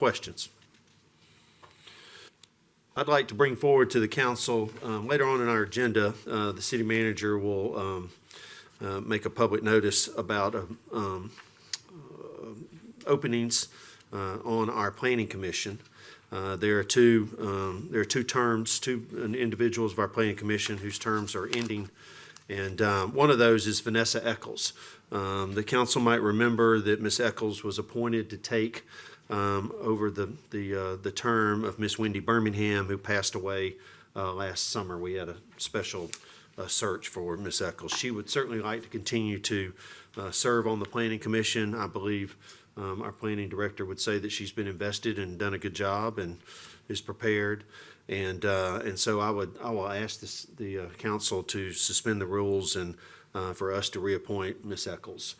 Questions? I'd like to bring forward to the council, later on in our agenda, the city manager will make a public notice about openings on our planning commission. There are two terms, two individuals of our planning commission whose terms are ending, and one of those is Vanessa Eccles. The council might remember that Ms. Eccles was appointed to take over the term of Miss Wendy Birmingham, who passed away last summer. We had a special search for Miss Eccles. She would certainly like to continue to serve on the planning commission. I believe our planning director would say that she's been invested and done a good job and is prepared. And so I will ask the council to suspend the rules and for us to reappoint Miss Eccles,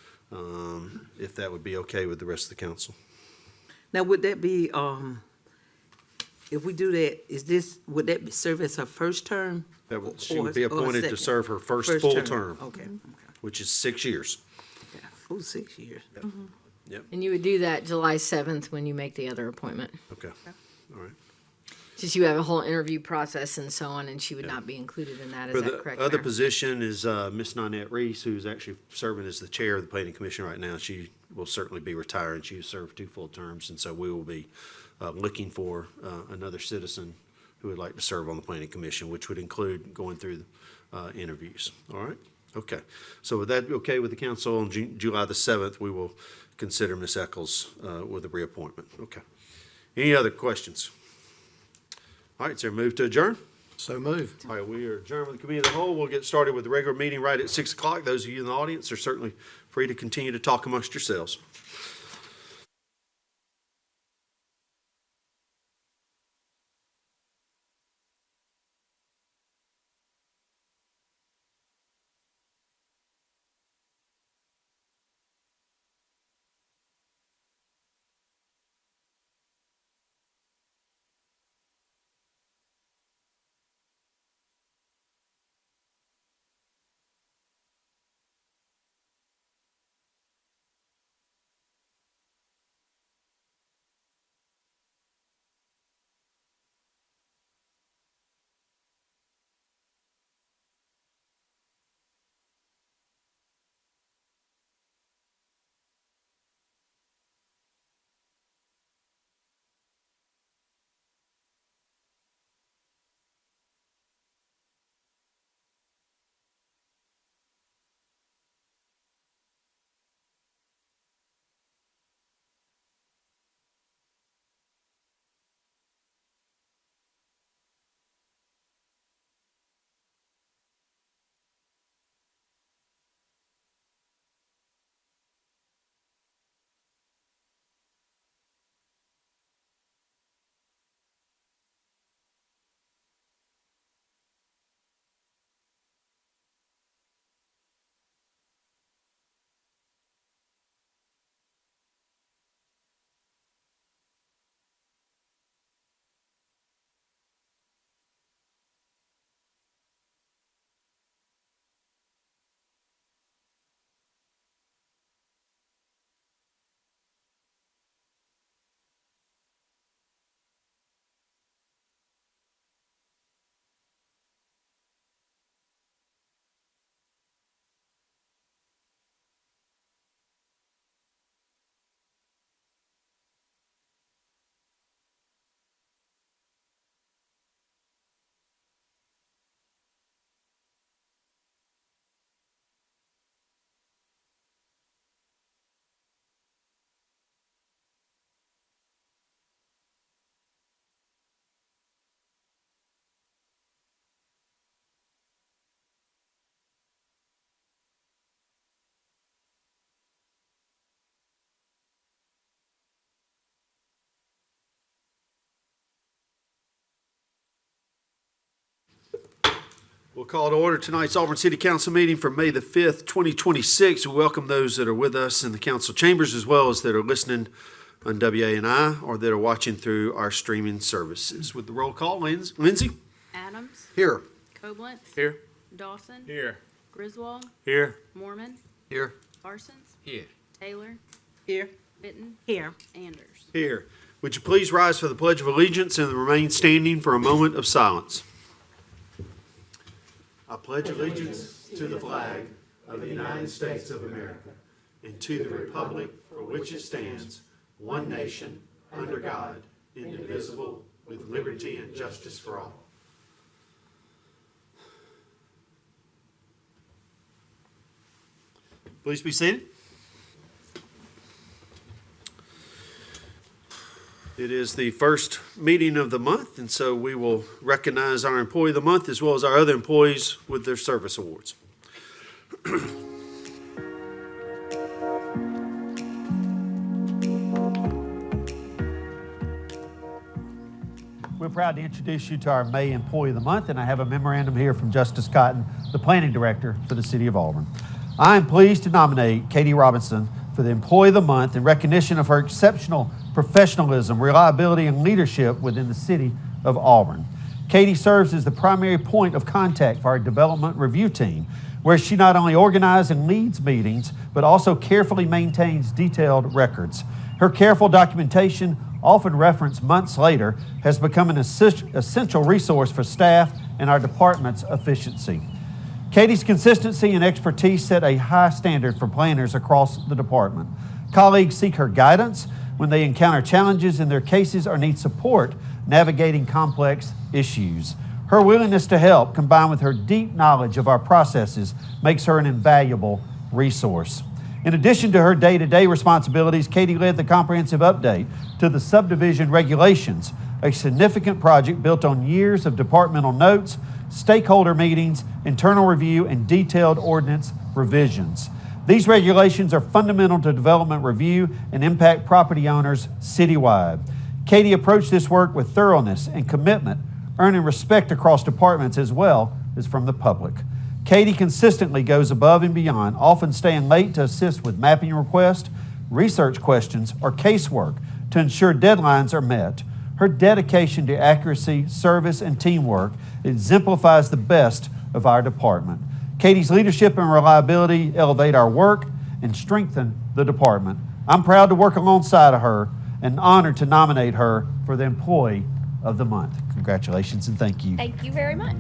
if that would be okay with the rest of the council. Now, would that be, if we do that, would that serve as her first term? She would be appointed to serve her first full term, Okay. which is 6 years. Okay. Full 6 years. Yep. And you would do that July 7th when you make the other appointment. Okay, all right. Just you have a whole interview process and so on, and she would not be included in that. Is that correct? The other Mayor? position is Miss Nanette Reese, who's actually serving as the chair of the planning commission right now. She will certainly be retiring. She has served 2 full terms, and so we will be looking for another citizen who would like to serve on the planning commission, which would include going through interviews. All right? Okay. So with that okay with the council, on July the 7th, we will consider Ms. Eccles with a reappointment. Okay. Any other questions? All right, is there a move to adjourn? So moved. All right, we are adjourned with the committee of the whole. We'll get started with the regular meeting right at 6 o'clock. Those of you in the audience are certainly free to continue to talk amongst yourselves. We'll call to order tonight's Auburn City Council meeting for May the 5th, 2026. We welcome those that are with us in the council chambers as well as that are listening on WANI or that are watching through our streaming services. With the roll call, Lindsay? Adams. Here. Koblenz. Here. Dawson. Here. Griswold. Here. Mormon. Here. Parsons. Here. Taylor. Here. Mitten. Here. Anders. Here. Would you please rise for the Pledge of Allegiance and remain standing for a moment of silence? I pledge allegiance to the flag of the United States of America and to the republic for which it stands, one nation, under God, indivisible, with liberty and justice for all. Please be seated. It is the first meeting of the month, and so we will recognize our Employee of the Month as well as our other employees with their service awards. We're proud to introduce you to our May Employee of the Month, and I have a memorandum here from Justice Cotton, the Planning Director for the City of Auburn. I am pleased to nominate Katie Robinson for the Employee of the Month in recognition of her exceptional professionalism, reliability, and leadership within the City of Auburn. Katie serves as the primary point of contact for our development review team, where she not only organizes and leads meetings, but also carefully maintains detailed records. Her careful documentation, often referenced months later, has become an essential resource for staff and our department's efficiency. Katie's consistency and expertise set a high standard for planners across the department. Colleagues seek her guidance when they encounter challenges in their cases or need support navigating complex issues. Her willingness to help, combined with her deep knowledge of our processes, makes her an invaluable resource. In addition to her day-to-day responsibilities, Katie led the comprehensive update to the subdivision regulations, a significant project built on years of departmental notes, stakeholder meetings, internal review, and detailed ordinance revisions. These regulations are fundamental to development review and impact property owners citywide. Katie approached this work with thoroughness and commitment, earning respect across departments as well as from the public. Katie consistently goes above and beyond, often staying late to assist with mapping requests, research questions, or casework to ensure deadlines are met. Her dedication to accuracy, service, and teamwork exemplifies the best of our department. Katie's leadership and reliability elevate our work and strengthen the department. I'm proud to work alongside of her and honored to nominate her for the Employee of the Month. Congratulations and thank you. Thank you very much.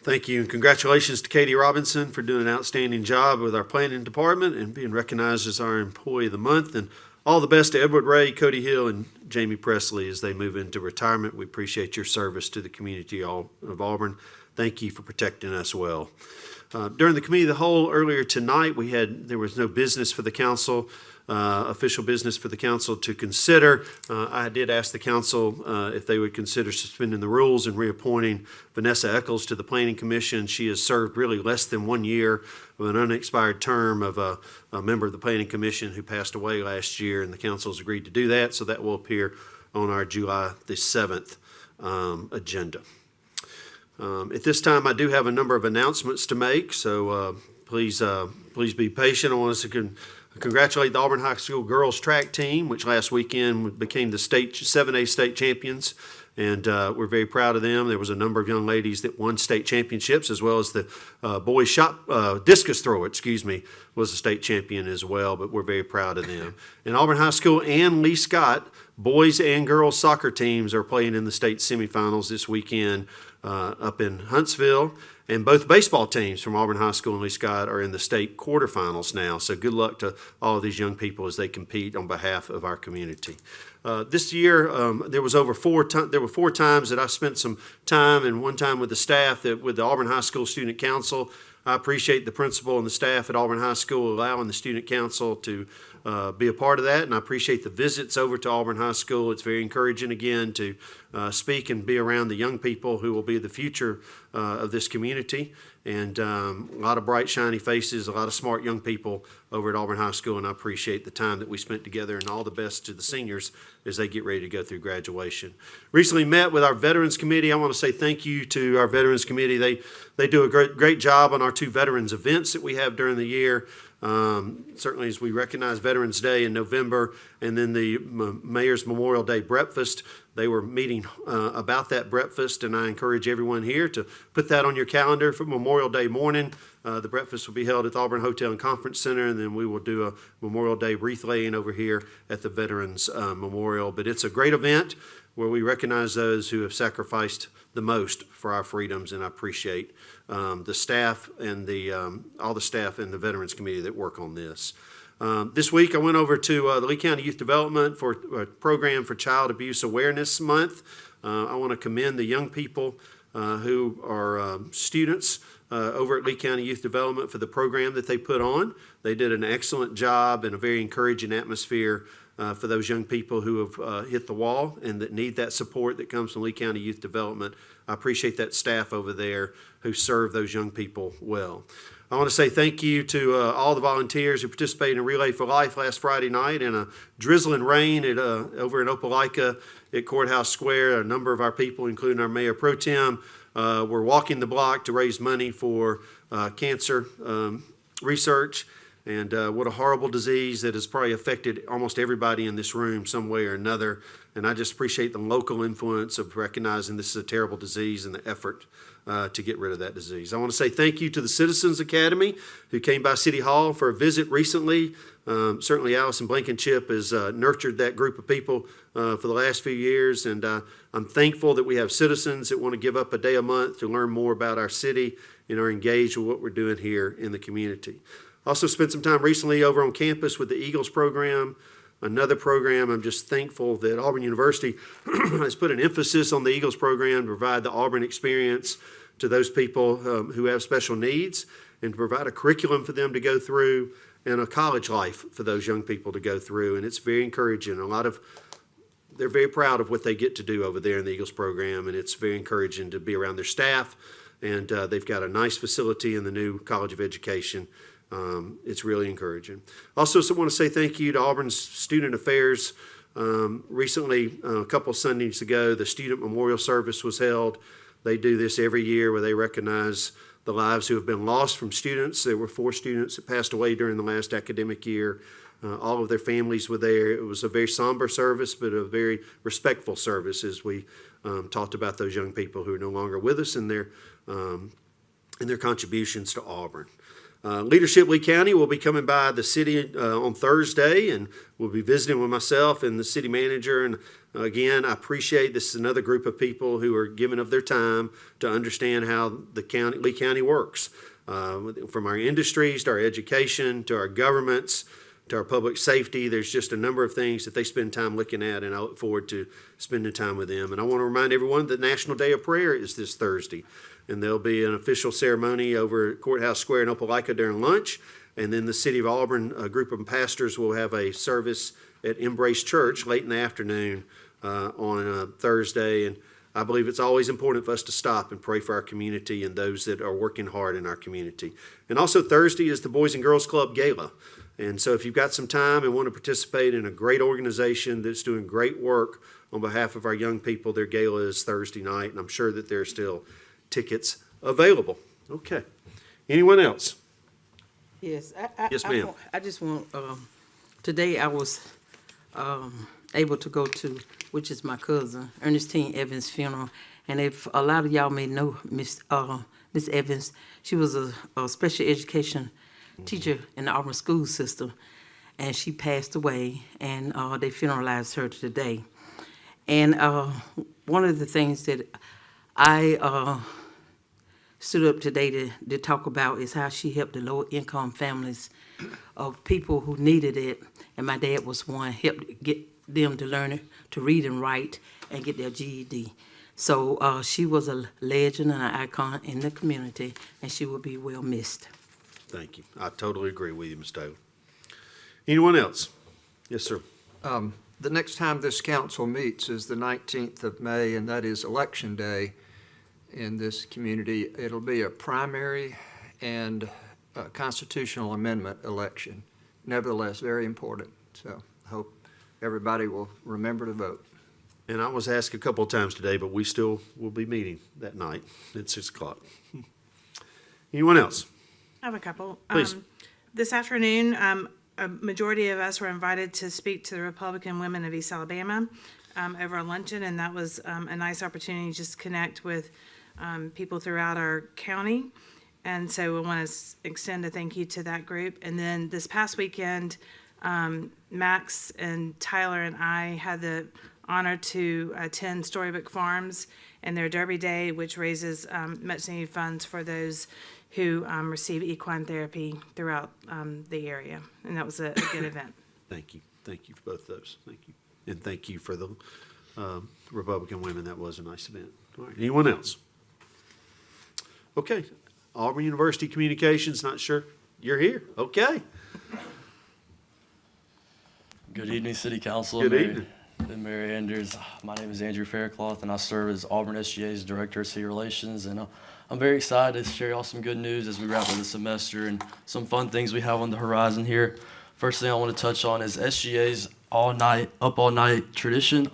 Thank you, and congratulations to Katie Robinson for doing an outstanding job with our planning department and being recognized as our Employee of the Month. And all the best to Edward Ray, Cody Hill, and Jamie Presley as they move into retirement. We appreciate your service to the community of Auburn. Thank you for protecting us well. During the Committee of the Whole earlier tonight, there was no business for the council, official business for the council to consider. I did ask the council if they would consider suspending the rules and reappointing Vanessa Eccles to the Planning Commission. She has served really less than 1 year of an unexpired term of a member of the Planning Commission who passed away last year, and the council has agreed to do that, so that will appear on our July the 7th agenda. At this time, I do have a number of announcements to make, so please be patient. I want us to congratulate the Auburn High School girls track team, which last weekend became the 7A state champions, and we're very proud of them. There was a number of young ladies that won state championships, as well as the boys discus thrower, was a state champion as well, but we're very proud of them. And Auburn High School and Lee Scott boys and girls soccer teams are playing in the state semifinals this weekend up in Huntsville. And both baseball teams from Auburn High School and Lee Scott are in the state quarterfinals now. So good luck to all of these young people as they compete on behalf of our community. This year, there were 4 times that I spent some time, and one time with the staff with the Auburn High School Student Council. I appreciate the principal and the staff at Auburn High School allowing the Student Council to be a part of that, and I appreciate the visits over to Auburn High School. It's very encouraging, again, to speak and be around the young people who will be the future of this community, and a lot of bright, shiny faces, a lot of smart young people over at Auburn High School, and I appreciate the time that we spent together, and all the best to the seniors as they get ready to go through graduation. Recently met with our Veterans Committee. I want to say thank you to our Veterans Committee. They do a great job on our 2 veterans events that we have during the year. Certainly as we recognize Veterans Day in November, and then the Mayor's Memorial Day Breakfast. They were meeting about that breakfast, and I encourage everyone here to put that on your calendar for Memorial Day morning. The breakfast will be held at the Auburn Hotel and Conference Center, and then we will do a Memorial Day wreath laying over here at the Veterans Memorial. But it's a great event where we recognize those who have sacrificed the most for our freedoms, and I appreciate the staff and all the staff in the Veterans Committee that work on this. This week I went over to the Lee County Youth Development for a program for Child Abuse Awareness Month. I want to commend the young people who are students over at Lee County Youth Development for the program that they put on. They did an excellent job and a very encouraging atmosphere for those young people who have hit the wall and that need that support that comes from Lee County Youth Development. I appreciate that staff over there who serve those young people well. I want to say thank you to all the volunteers who participated in Relay for Life last Friday night in a drizzling rain over in Opelika at Courthouse Square. A number of our people, including our Mayor Pro Tem, were walking the block to raise money for cancer research. And what a horrible disease that has probably affected almost everybody in this room some way or another. And I just appreciate the local influence of recognizing this is a terrible disease and the effort to get rid of that disease. I want to say thank you to the Citizens Academy who came by City Hall for a visit recently. Certainly Allison Blankenship has nurtured that group of people for the last few years. And I'm thankful that we have citizens that want to give up a day a month to learn more about our city and are engaged with what we're doing here in the community. Also spent some time recently over on campus with the Eagles program, another program. I'm just thankful that Auburn University has put an emphasis on the Eagles program to provide the Auburn experience to those people who have special needs and to provide a curriculum for them to go through and a college life for those young people to go through. And it's very encouraging. They're very proud of what they get to do over there in the Eagles program, and it's very encouraging to be around their staff. And they've got a nice facility in the new College of Education. It's really encouraging. Also, I want to say thank you to Auburn's Student Affairs. Recently, a couple of Sundays ago, the Student Memorial Service was held. They do this every year where they recognize the lives who have been lost from students. There were 4 students that passed away during the last academic year. All of their families were there. It was a very somber service, but a very respectful service as we talked about those young people who are no longer with us and their contributions to Auburn. Leadership Lee County will be coming by the city on Thursday, and we'll be visiting with myself and the city manager. And again, I appreciate this is another group of people who are giving of their time to understand how Lee County works, from our industries to our education to our governments to our public safety. There's just a number of things that they spend time looking at, and I look forward to spending time with them. And I want to remind everyone that National Day of Prayer is this Thursday. And there'll be an official ceremony over at Courthouse Square in Opelika during lunch. And then the City of Auburn, a group of pastors, will have a service at Embrace Church late in the afternoon on Thursday. And I believe it's always important for us to stop and pray for our community and those that are working hard in our community. And also Thursday is the Boys and Girls Club Gala. And so if you've got some time and want to participate in a great organization that's doing great work on behalf of our young people, their gala is Thursday night. And I'm sure that there's still tickets available. Okay. Anyone else? Yes. Yes, ma'am. I just want, today I was able to go to, which is my cousin, Ernestine Evans' funeral. And if a lot of y'all may know Miss Evans, she was a special education teacher in the Auburn school system. and she passed away, and they funeralized her today. And one of the things that I stood up today to talk about is how she helped the low-income families of people who needed it, and my dad was one, helped get them to learn it, to read and write, and get their GED. So she was a legend and an icon in the community, and she will be well missed. Thank you. I totally agree with you, Ms. Taylor. Anyone else? Yes, sir. The next time this council meets is the 19th of May, and that is Election Day in this community. It'll be a primary and a constitutional amendment election. Nevertheless, very important. So I hope everybody will remember to vote. And I was asked a couple of times today, but we still will be meeting that night at 6 o'clock. Anyone else? I have a couple. Please. This afternoon, a majority of us were invited to speak to the Republican Women of East Alabama over a luncheon, and that was a nice opportunity just to connect with people throughout our county. And so we want to extend a thank you to that group. And then this past weekend, Max and Tyler and I had the honor to attend Storybook Farms and their Derby Day, which raises much needed funds for those who receive equine therapy throughout the area. And that was a good event. Thank you. Thank you for both those. Thank you. And thank you for the Republican women. That was a nice event. All right. Anyone else? Okay. Auburn University Communications, not sure. You're here. Okay. Good evening, City Council. Good Mary, evening. and Mary Anders. My name is Andrew Faircloth, and I serve as Auburn SGA's Director of City Relations. And I'm very excited to share y'all some good news as we wrap up the semester and some fun things we have on the horizon here. First thing I want to touch on is SGA's up all night tradition.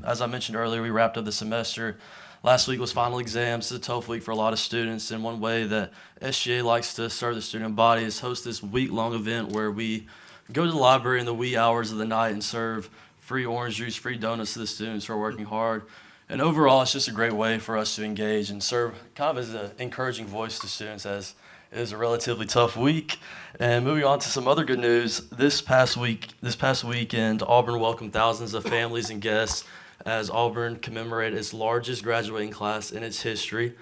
As I mentioned earlier, we wrapped up the semester. Last week was final exams. It's a tough week for a lot of students, and one way that SGA likes to serve the student body is host this week-long event where we go to the library in the wee hours of the night and serve free orange juice, free donuts to the students who are working hard. And overall, it's just a great way for us to engage and serve kind of as an encouraging voice to students as it is a relatively tough week. And moving on to some other good news, this past weekend, Auburn welcomed thousands of families and guests as Auburn commemorated its largest graduating class in its history.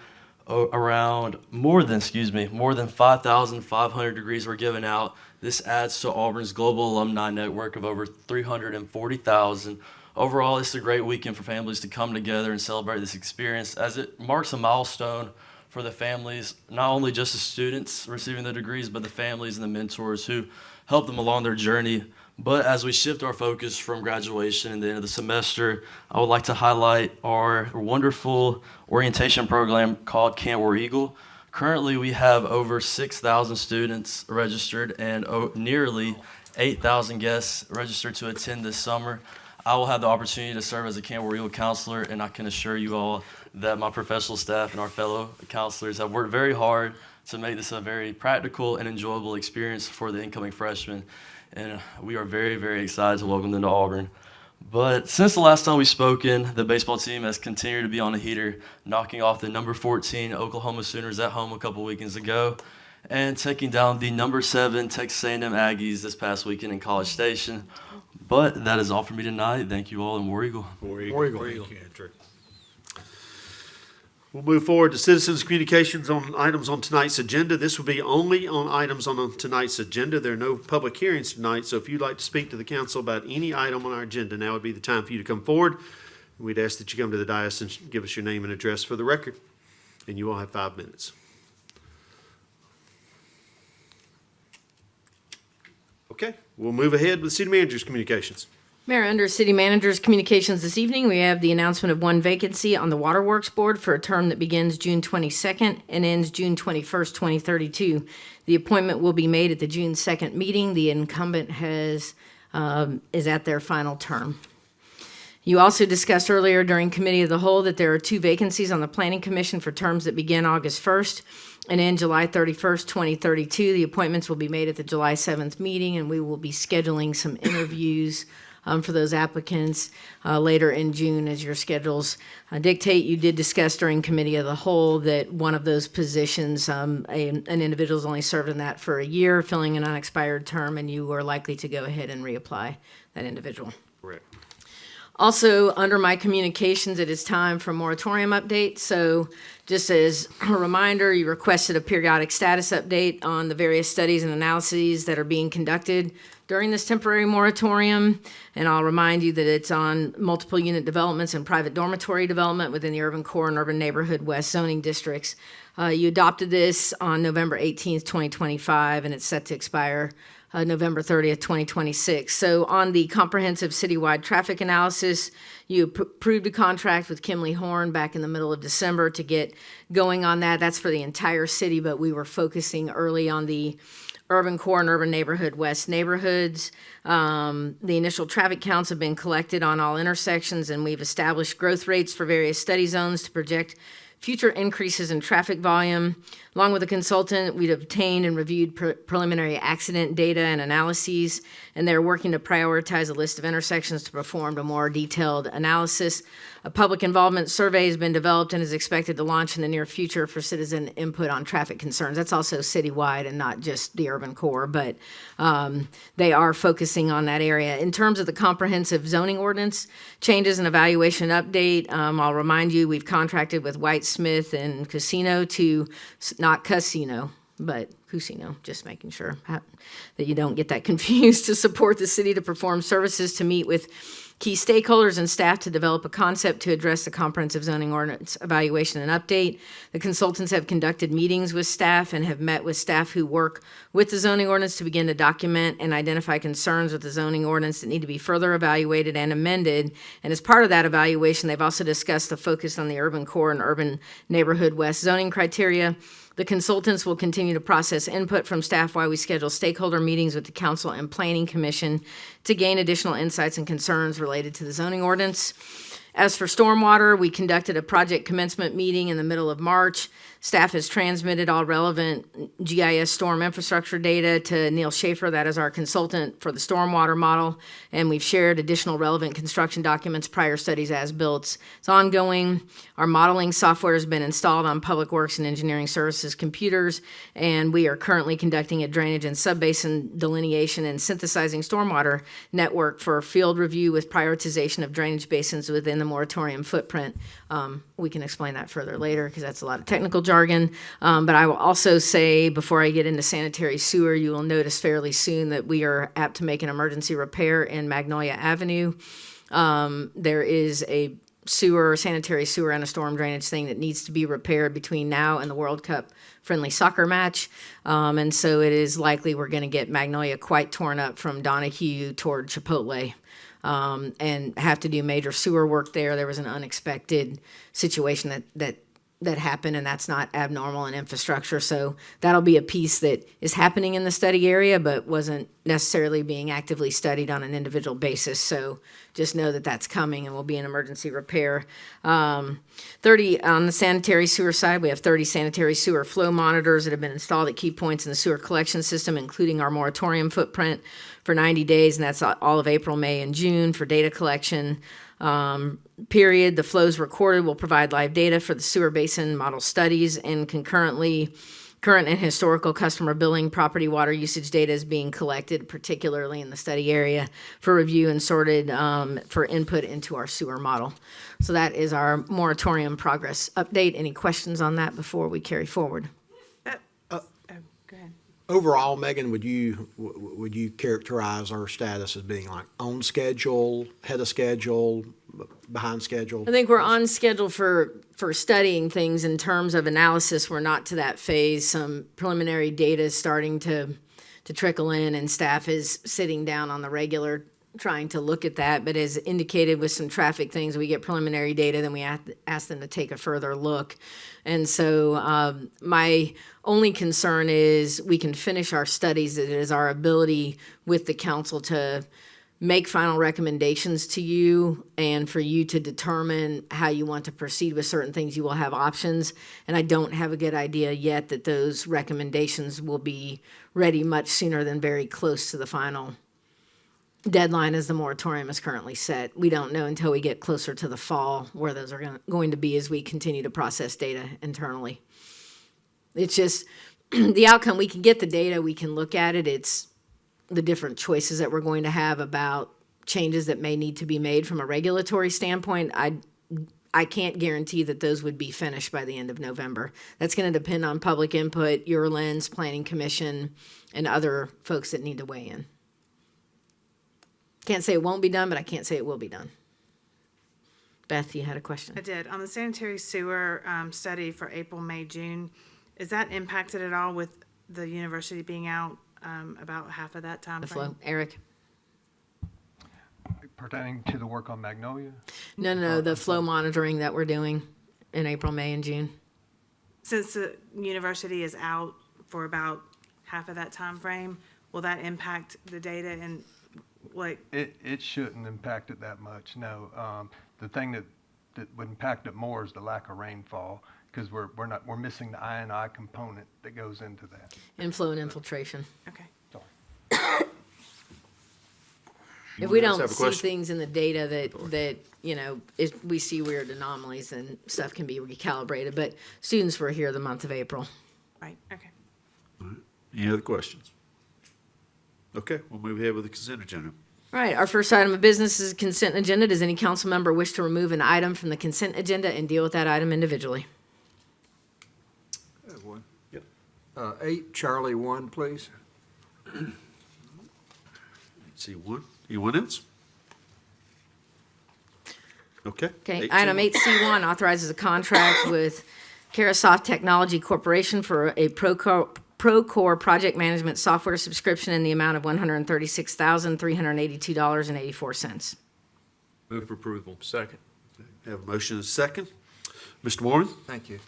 More than 5,500 degrees were given out. This adds to Auburn's global alumni network of over 340,000. Overall, it's a great weekend for families to come together and celebrate this experience as it marks a milestone for the families, not only just the students receiving their degrees, but the families and the mentors who help them along their journey. But as we shift our focus from graduation and the end of the semester, I would like to highlight our wonderful orientation program called Camp War Eagle. Currently, we have over 6,000 students registered and nearly 8,000 guests registered to attend this summer. I will have the opportunity to serve as a Camp War Eagle counselor, and I can assure you all that my professional staff and our fellow counselors have worked very hard to make this a very practical and enjoyable experience for the incoming freshmen. And we are very, very excited to welcome them to Auburn. But since the last time we've spoken, the baseball team has continued to be on a heater, knocking off the number 14 Oklahoma Sooners at home a couple weekends ago and taking down the number 7 Texas A&M Aggies this past weekend in College Station. But that is all for me tonight. Thank you all, and War Eagle. War Eagle. Thank you, Andrew. We'll move forward to citizens' communications on items on tonight's agenda. This will be only on items on tonight's agenda. There are no public hearings tonight, so if you'd like to speak to the council about any item on our agenda, now would be the time for you to come forward. We'd ask that you come to the dais and give us your name and address for the record, and you all have 5 minutes. Okay, we'll move ahead with city manager's communications. Mayor, under City Manager's communications this evening, we have the announcement of one vacancy on the Waterworks Board for a term that begins June 22nd and ends June 21st, 2032. The appointment will be made at the June 2nd meeting. The incumbent is at their final term. You also discussed earlier during Committee of the Whole that there are 2 vacancies on the Planning Commission for terms that begin August 1st and end July 31st, 2032. The appointments will be made at the July 7th meeting, and we will be scheduling some interviews for those applicants later in June as your schedules dictate. You did discuss during committee of the whole that one of those positions, an individual's only served in that for a year, filling an unexpired term, and you are likely to go ahead and reapply that individual. Correct. Also, under my communications, it is time for moratorium update. So just as a reminder, you requested a periodic status update on the various studies and analyses that are being conducted during this temporary moratorium. And I'll remind you that it's on multiple unit developments and private dormitory development within the urban core and urban neighborhood west zoning districts. You adopted this on November 18th, 2025, and it's set to expire November 30th, 2026. So on the comprehensive citywide traffic analysis, you approved a contract with Kimley Horn back in the middle of December to get going on that. That's for the entire city, but we were focusing early on the urban core and urban neighborhood west neighborhoods. The initial traffic counts have been collected on all intersections, and we've established growth rates for various study zones to project future increases in traffic volume. Along with a consultant, we'd obtained and reviewed preliminary accident data and analyses, and they're working to prioritize a list of intersections to perform a more detailed analysis. A public involvement survey has been developed and is expected to launch in the near future for citizen input on traffic concerns. That's also citywide and not just the urban core, but they are focusing on that area. In terms of the comprehensive zoning ordinance changes and evaluation update, I'll remind you, we've contracted with White Smith and Casino to, not Casino, but Cusino, just making sure that you don't get that confused, to support the city to perform services to meet with key stakeholders and staff to develop a concept to address the comprehensive zoning ordinance evaluation and update. The consultants have conducted meetings with staff and have met with staff who work with the zoning ordinance to begin to document and identify concerns with the zoning ordinance that need to be further evaluated and amended. And as part of that evaluation, they've also discussed the focus on the urban core and urban neighborhood west zoning criteria. The consultants will continue to process input from staff while we schedule stakeholder meetings with the council and planning commission to gain additional insights and concerns related to the zoning ordinance. As for stormwater, we conducted a project commencement meeting in the middle of March. Staff has transmitted all relevant GIS storm infrastructure data to Neil Schaefer, that is our consultant for the stormwater model, and we've shared additional relevant construction documents, prior studies as built. It's ongoing. Our modeling software has been installed on Public Works and Engineering Services computers, and we are currently conducting a drainage and subbasin delineation and synthesizing stormwater network for field review with prioritization of drainage basins within the moratorium footprint. We can explain that further later because that's a lot of technical jargon. But I will also say, before I get into sanitary sewer, you will notice fairly soon that we are apt to make an emergency repair in Magnolia Avenue. There is a sanitary sewer, and a storm drainage thing that needs to be repaired between now and the World Cup friendly soccer match. And so it is likely we're going to get Magnolia quite torn up from Donahue toward Chipotle. And have to do major sewer work there. There was an unexpected situation that happened, and that's not abnormal in infrastructure. So that'll be a piece that is happening in the study area, but wasn't necessarily being actively studied on an individual basis. So just know that that's coming and will be an emergency repair. 30 on the sanitary sewer side, we have 30 sanitary sewer flow monitors that have been installed at key points in the sewer collection system, including our moratorium footprint for 90 days, and that's all of April, May, and June for data collection. Period. The flows recorded will provide live data for the sewer basin model studies, and concurrently, current and historical customer billing property water usage data is being collected, particularly in the study area, for review and sorted for input into our sewer model. So that is our moratorium progress update. Any questions on that before we carry forward? Go ahead. Overall, Megan, would you characterize our status as being like on schedule, ahead of schedule, behind schedule? I think we're on schedule for studying things in terms of analysis. We're not to that phase. Some preliminary data is starting to trickle in, and staff is sitting down on the regular trying to look at that. But as indicated with some traffic things, we get preliminary data, then we ask them to take a further look. And so my only concern is we can finish our studies. It is our ability with the council to make final recommendations to you and for you to determine how you want to proceed with certain things. You will have options, and I don't have a good idea yet that those recommendations will be ready much sooner than very close to the final deadline as the moratorium is currently set. We don't know until we get closer to the fall where those are going to be as we continue to process data internally. It's just the outcome. We can get the data, we can look at it. It's the different choices that we're going to have about changes that may need to be made from a regulatory standpoint. I can't guarantee that those would be finished by the end of November. That's going to depend on public input, your lens, Planning Commission, and other folks that need to weigh in. Can't say it won't be done, but I can't say it will be done. Beth, you had a question? I did. On the sanitary sewer study for April, May, June, is that impacted at all with the university being out about half of that time The frame? flow, Eric? Pertaining to the work on Magnolia? No, the flow monitoring that we're doing in April, May, and June. Since the university is out for about half of that time frame, will that impact the data and like? It shouldn't impact it that much, no. The thing that would impact it more is the lack of rainfall, because we're missing the I&I component that goes into that. Inflow and infiltration. Okay. If we Anyone else don't have a see question? things in the data that if we see weird anomalies, then stuff can be recalibrated. But students were here the month of April. Right, okay. Any other questions? Okay, we'll move ahead with the consent agenda. All right, our first item of business is consent agenda. Does any council member wish to remove an item from the consent agenda and deal with that item individually? I have one. Yep. 8 Charlie 1, please. See one. Anyone else? Okay. Okay, 8C. item 8C1 authorizes a contract with Carasoft Technology Corporation for a Procore project management software subscription in the amount of $136,382.84. Move for approval. Second. Have a motion and a second. Mr. Warren? Thank you.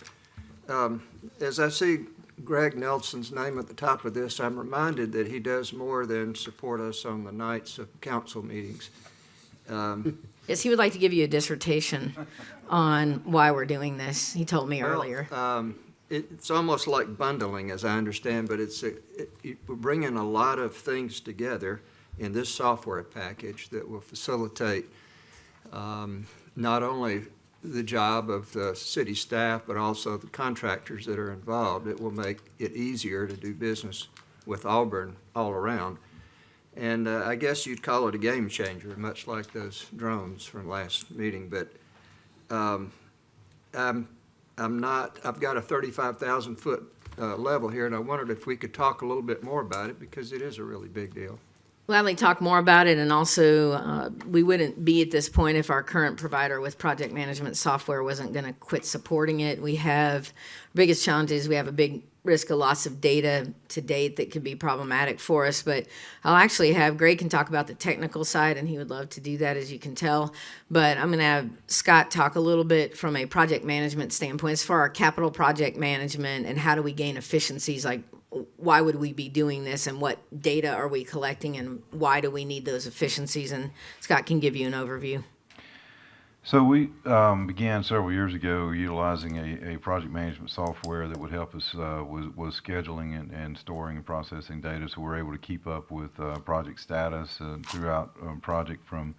As I see Greg Nelson's name at the top of this, I'm reminded that he does more than support us on the nights of council meetings. Yes, he would like to give you a dissertation on why we're doing this. He told me earlier. It's almost like bundling, as I understand, but we're bringing a lot of things together in this software package that will facilitate not only the job of the city staff, but also the contractors that are involved. It will make it easier to do business with Auburn all around. And I guess you'd call it a game changer, much like those drones from last meeting. But I've got a 35,000 foot level here, and I wondered if we could talk a little bit more about it, because it is a really big deal. Gladly talk more about it, and also we wouldn't be at this point if our current provider with project management software wasn't going to quit supporting it. We have, biggest challenge is we have a big risk of loss of data to date that could be problematic for us, but I'll actually have, Greg can talk about the technical side, and he would love to do that, as you can tell, but I'm going to have Scott talk a little bit from a project management standpoint as far as our capital project management and how do we gain efficiencies, like why would we be doing this and what data are we collecting and why do we need those efficiencies, and Scott can give you an overview. So we began several years ago utilizing a project management software that would help us with scheduling and storing and processing data, so we're able to keep up with project status throughout project from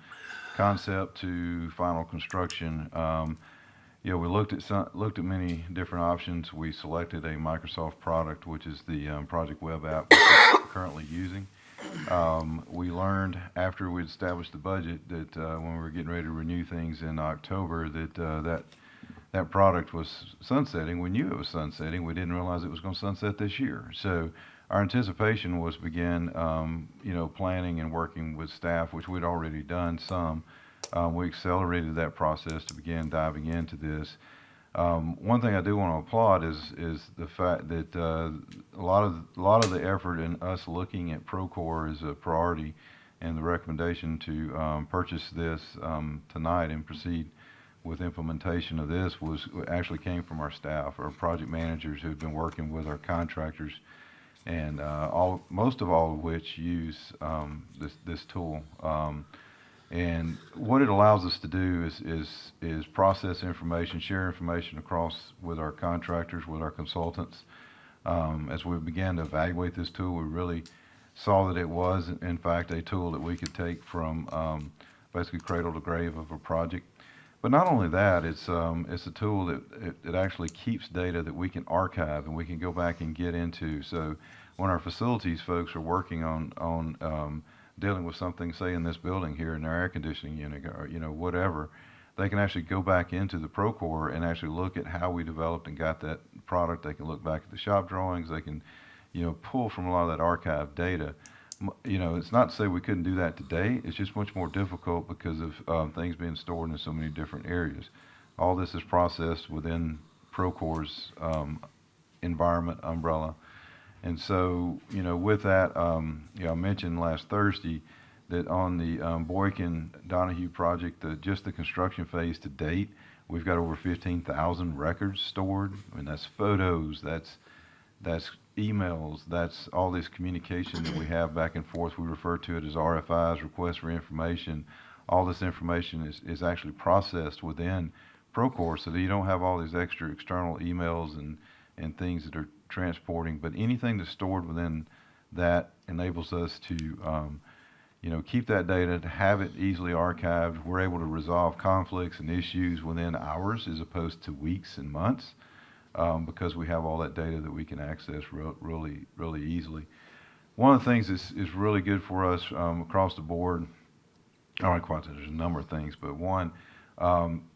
concept to final construction. We looked at many different options. We selected a Microsoft product, which is the Project Web app we're currently using. We learned after we'd established the budget that when we were getting ready to renew things in October that product was sunsetting. We knew it was sunsetting. We didn't realize it was going to sunset this year. So our anticipation was begin planning and working with staff, which we'd already done some. We accelerated that process to begin diving into this. One thing I do want to applaud is the fact that a lot of the effort in us looking at Procore as a priority, and the recommendation to purchase this tonight and proceed with implementation of this actually came from our staff, our project managers who've been working with our contractors, and most of all of which use this tool. And what it allows us to do is process information, share information across with our contractors, with our consultants. As we began to evaluate this tool, we really saw that it was, in fact, a tool that we could take from basically cradle to grave of a project. But not only that, it's a tool that it actually keeps data that we can archive and we can go back and get into. So when our facilities folks are working on dealing with something, say in this building here in their air conditioning unit or whatever, they can actually go back into the Procore and actually look at how we developed and got that product. They can look back at the shop drawings. They can pull from a lot of that archive data. It's not to say we couldn't do that today. It's just much more difficult because of things being stored in so many different areas. All this is processed within Procore's environment umbrella. And so, with that, I mentioned last Thursday that on the Boykin Donahue project, just the construction phase to date, we've got over 15,000 records stored. I mean, that's photos, that's emails, that's all this communication that we have back and forth. We refer to it as RFIs, requests for information. All this information is actually processed within Procore so that you don't have all these extra external emails and things that are transporting. But anything that's stored within that enables us to keep that data, to have it easily archived. We're able to resolve conflicts and issues within hours as opposed to weeks and months. Because we have all that data that we can access really, really easily. One of the things is really good for us across the board. I don't quite say there's a number of things, but one,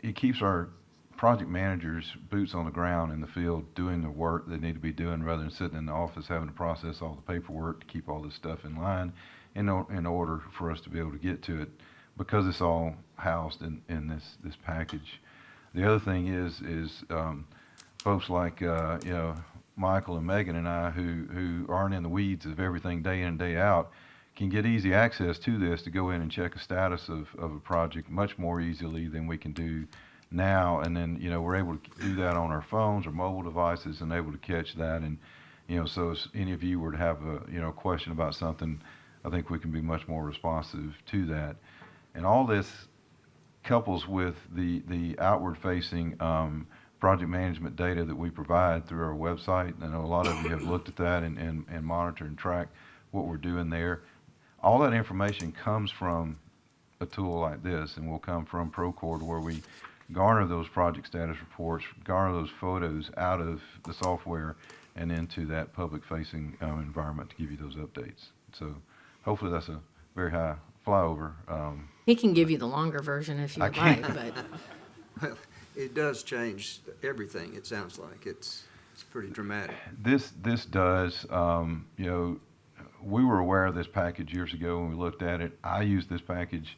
it keeps our project managers' boots on the ground in the field doing the work they need to be doing rather than sitting in the office having to process all the paperwork to keep all this stuff in line in order for us to be able to get to it because it's all housed in this package. The other thing is folks like Michael and Megan and I who aren't in the weeds of everything day in and day out can get easy access to this to go in and check a status of a project much more easily than we can do now. And then we're able to do that on our phones or mobile devices and able to catch that. And so if any of you were to have a question about something, I think we can be much more responsive to that. And all this couples with the outward facing project management data that we provide through our website. I know a lot of you have looked at that and monitor and track what we're doing there. All that information comes from a tool like this and will come from Procore, where we garner those project status reports, garner those photos out of the software and into that public-facing environment to give you those updates. So hopefully that's a very high flyover. He can give you the longer version if you would like, but Well, it does change everything, it sounds like. It's pretty dramatic. This does, we were aware of this package years ago when we looked at it. I used this package,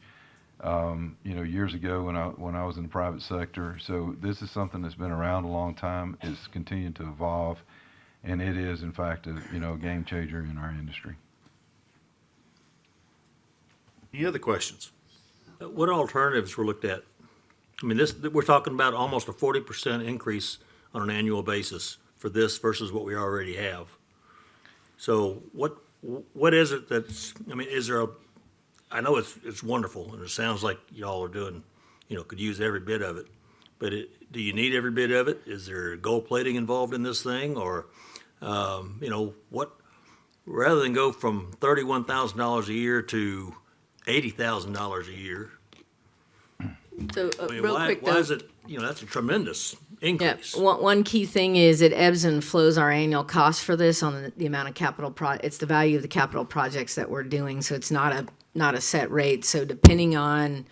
years ago when I was in the private sector. So this is something that's been around a long time. It's continued to evolve, and it is, in fact, a game changer in our industry. Any other questions? What alternatives were looked at? I mean, we're talking about almost a 40% increase on an annual basis for this versus what we already have. So what is it that's, I mean, I know it's wonderful and it sounds like y'all are doing, could use every bit of it, but do you need every bit of it? Is there gold plating involved in this thing or, rather than go from $31,000 a year to $80,000 a year? so I mean, real quick why though. is it, that's a tremendous Yeah, increase. one key thing is it ebbs and flows our annual cost for this on the amount of capital it's the value of the capital projects that we're doing, so it's not a set rate. So depending on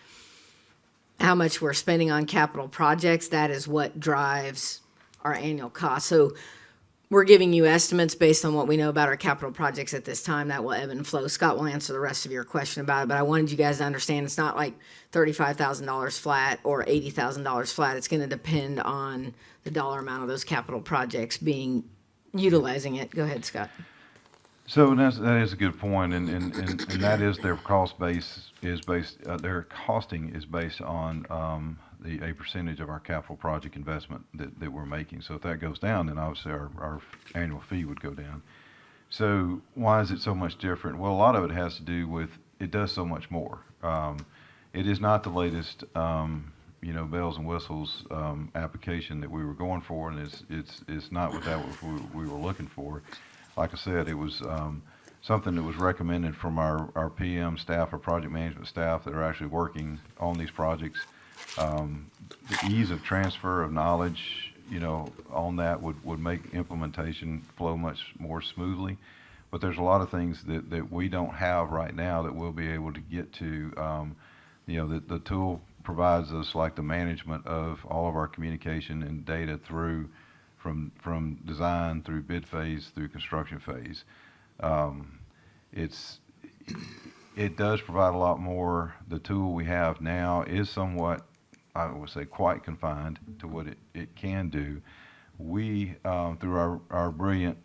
how much we're spending on capital projects, that is what drives our annual cost. So we're giving you estimates based on what we know about our capital projects at this time. That will ebb and flow. Scott will answer the rest of your question about it, but I wanted you guys to understand it's not like $35,000 flat or $80,000 flat. It's going to depend on the dollar amount of those capital projects utilizing it. Go ahead, Scott. So that is a good point, and that is their cost base is based, their costing is based on a percentage of our capital project investment that we're making. So if that goes down, then obviously our annual fee would go down. So why is it so much different? Well, a lot of it has to do with it does so much more. It is not the latest, bells and whistles application that we were going for, and it's not what we were looking for. Like I said, it was something that was recommended from our PM staff, our project management staff that are actually working on these projects. The ease of transfer of knowledge, on that would make implementation flow much more smoothly. But there's a lot of things that we don't have right now that we'll be able to get to. The tool provides us like the management of all of our communication and data from design through bid phase through construction phase. It does provide a lot more. The tool we have now is somewhat, I would say, quite confined to what it can do. We, through our brilliant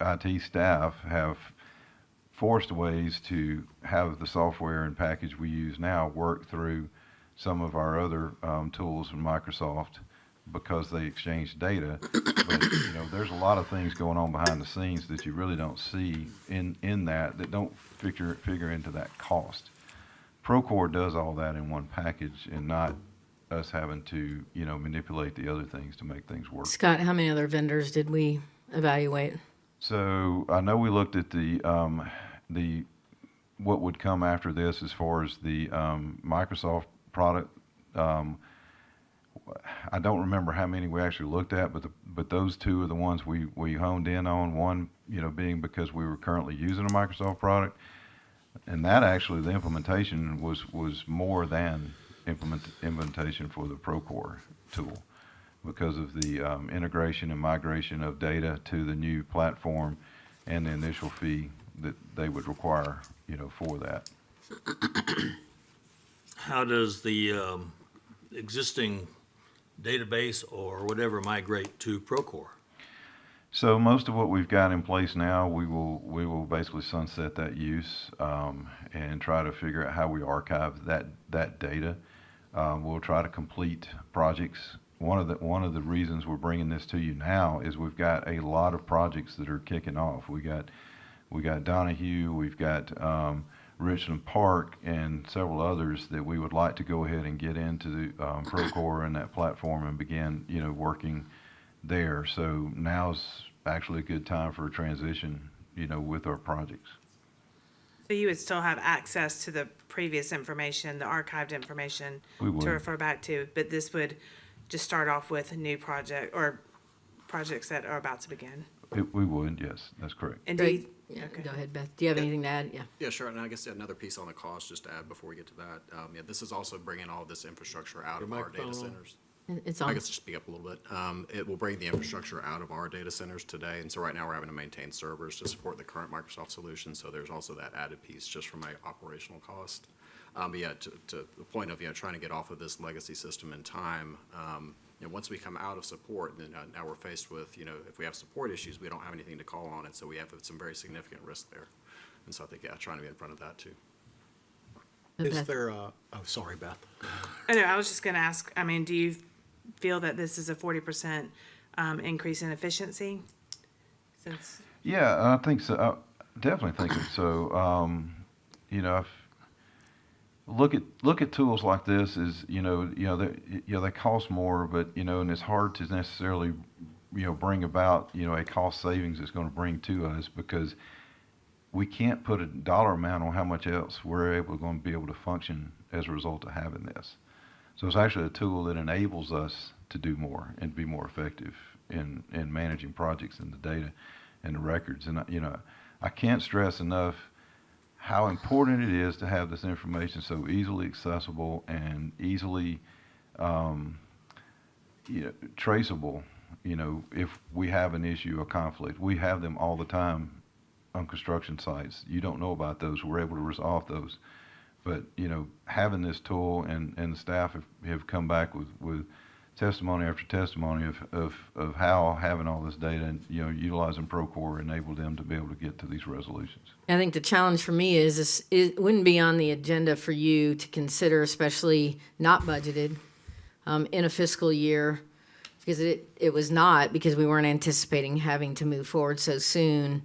IT staff, have forced ways to have the software and package we use now work through some of our other tools from Microsoft because they exchange data. But there's a lot of things going on behind the scenes that you really don't see in that don't figure into that cost. Procore does all that in one package and not us having to manipulate the other things to make things work. Scott, how many other vendors did we evaluate? So I know we looked at the what would come after this as far as the Microsoft product. I don't remember how many we actually looked at, but those two are the ones we honed in on. One, being because we were currently using a Microsoft product, and that actually the implementation was more than implementation for the Procore tool because of the integration and migration of data to the new platform and the initial fee that they would require, for that. How does the existing database or whatever migrate to Procore? So most of what we've got in place now, we will basically sunset that use and try to figure out how we archive that data. We'll try to complete projects. One of the reasons we're bringing this to you now is we've got a lot of projects that are kicking off. We got Donahue, we've got Richland Park, and several others that we would like to go ahead and get into the Procore and that platform and begin working there. So now's actually a good time for a transition with our projects. So you would still have access to the previous information, the archived information We would. to refer back to, but this would just start off with a new project or projects that are about to begin. We would, yes, that's correct. And do you, Yeah, okay. go ahead, Beth. Do you have anything to add? Yeah. Yeah, sure, and I guess another piece on the cost, just to add before we get to that, this is also bringing all this infrastructure out of our data centers. It's I on. guess just speak up a little bit. It will bring the infrastructure out of our data centers today, and so right now we're having to maintain servers to support the current Microsoft solution, so there's also that added piece just from my operational cost. But yeah, to the point of, trying to get off of this legacy system in time, once we come out of support, then now we're faced with, if we have support issues, we don't have anything to call on it, so we have some very significant risk there. And so I think, trying to be in front of that too. Is Beth. there a, oh, sorry, Beth. I know, I was just gonna ask, do you feel that this is a 40% increase in efficiency? Since, Yeah, I think so. I definitely think so. If look at tools like this is they cost more, but and it's hard to necessarily bring about a cost savings it's going to bring to us because we can't put a dollar amount on how much else we're going to be able to function as a result of having this. So it's actually a tool that enables us to do more and be more effective in managing projects and the data and the records. And I can't stress enough how important it is to have this information so easily accessible and easily traceable. If we have an issue or conflict, we have them all the time on construction sites. You don't know about those. We're able to resolve those. But having this tool and the staff have come back with testimony after testimony of how having all this data and utilizing Procore enabled them to be able to get to these resolutions. I think the challenge for me is it wouldn't be on the agenda for you to consider, especially not budgeted in a fiscal year, because it was not, because we weren't anticipating having to move forward so soon.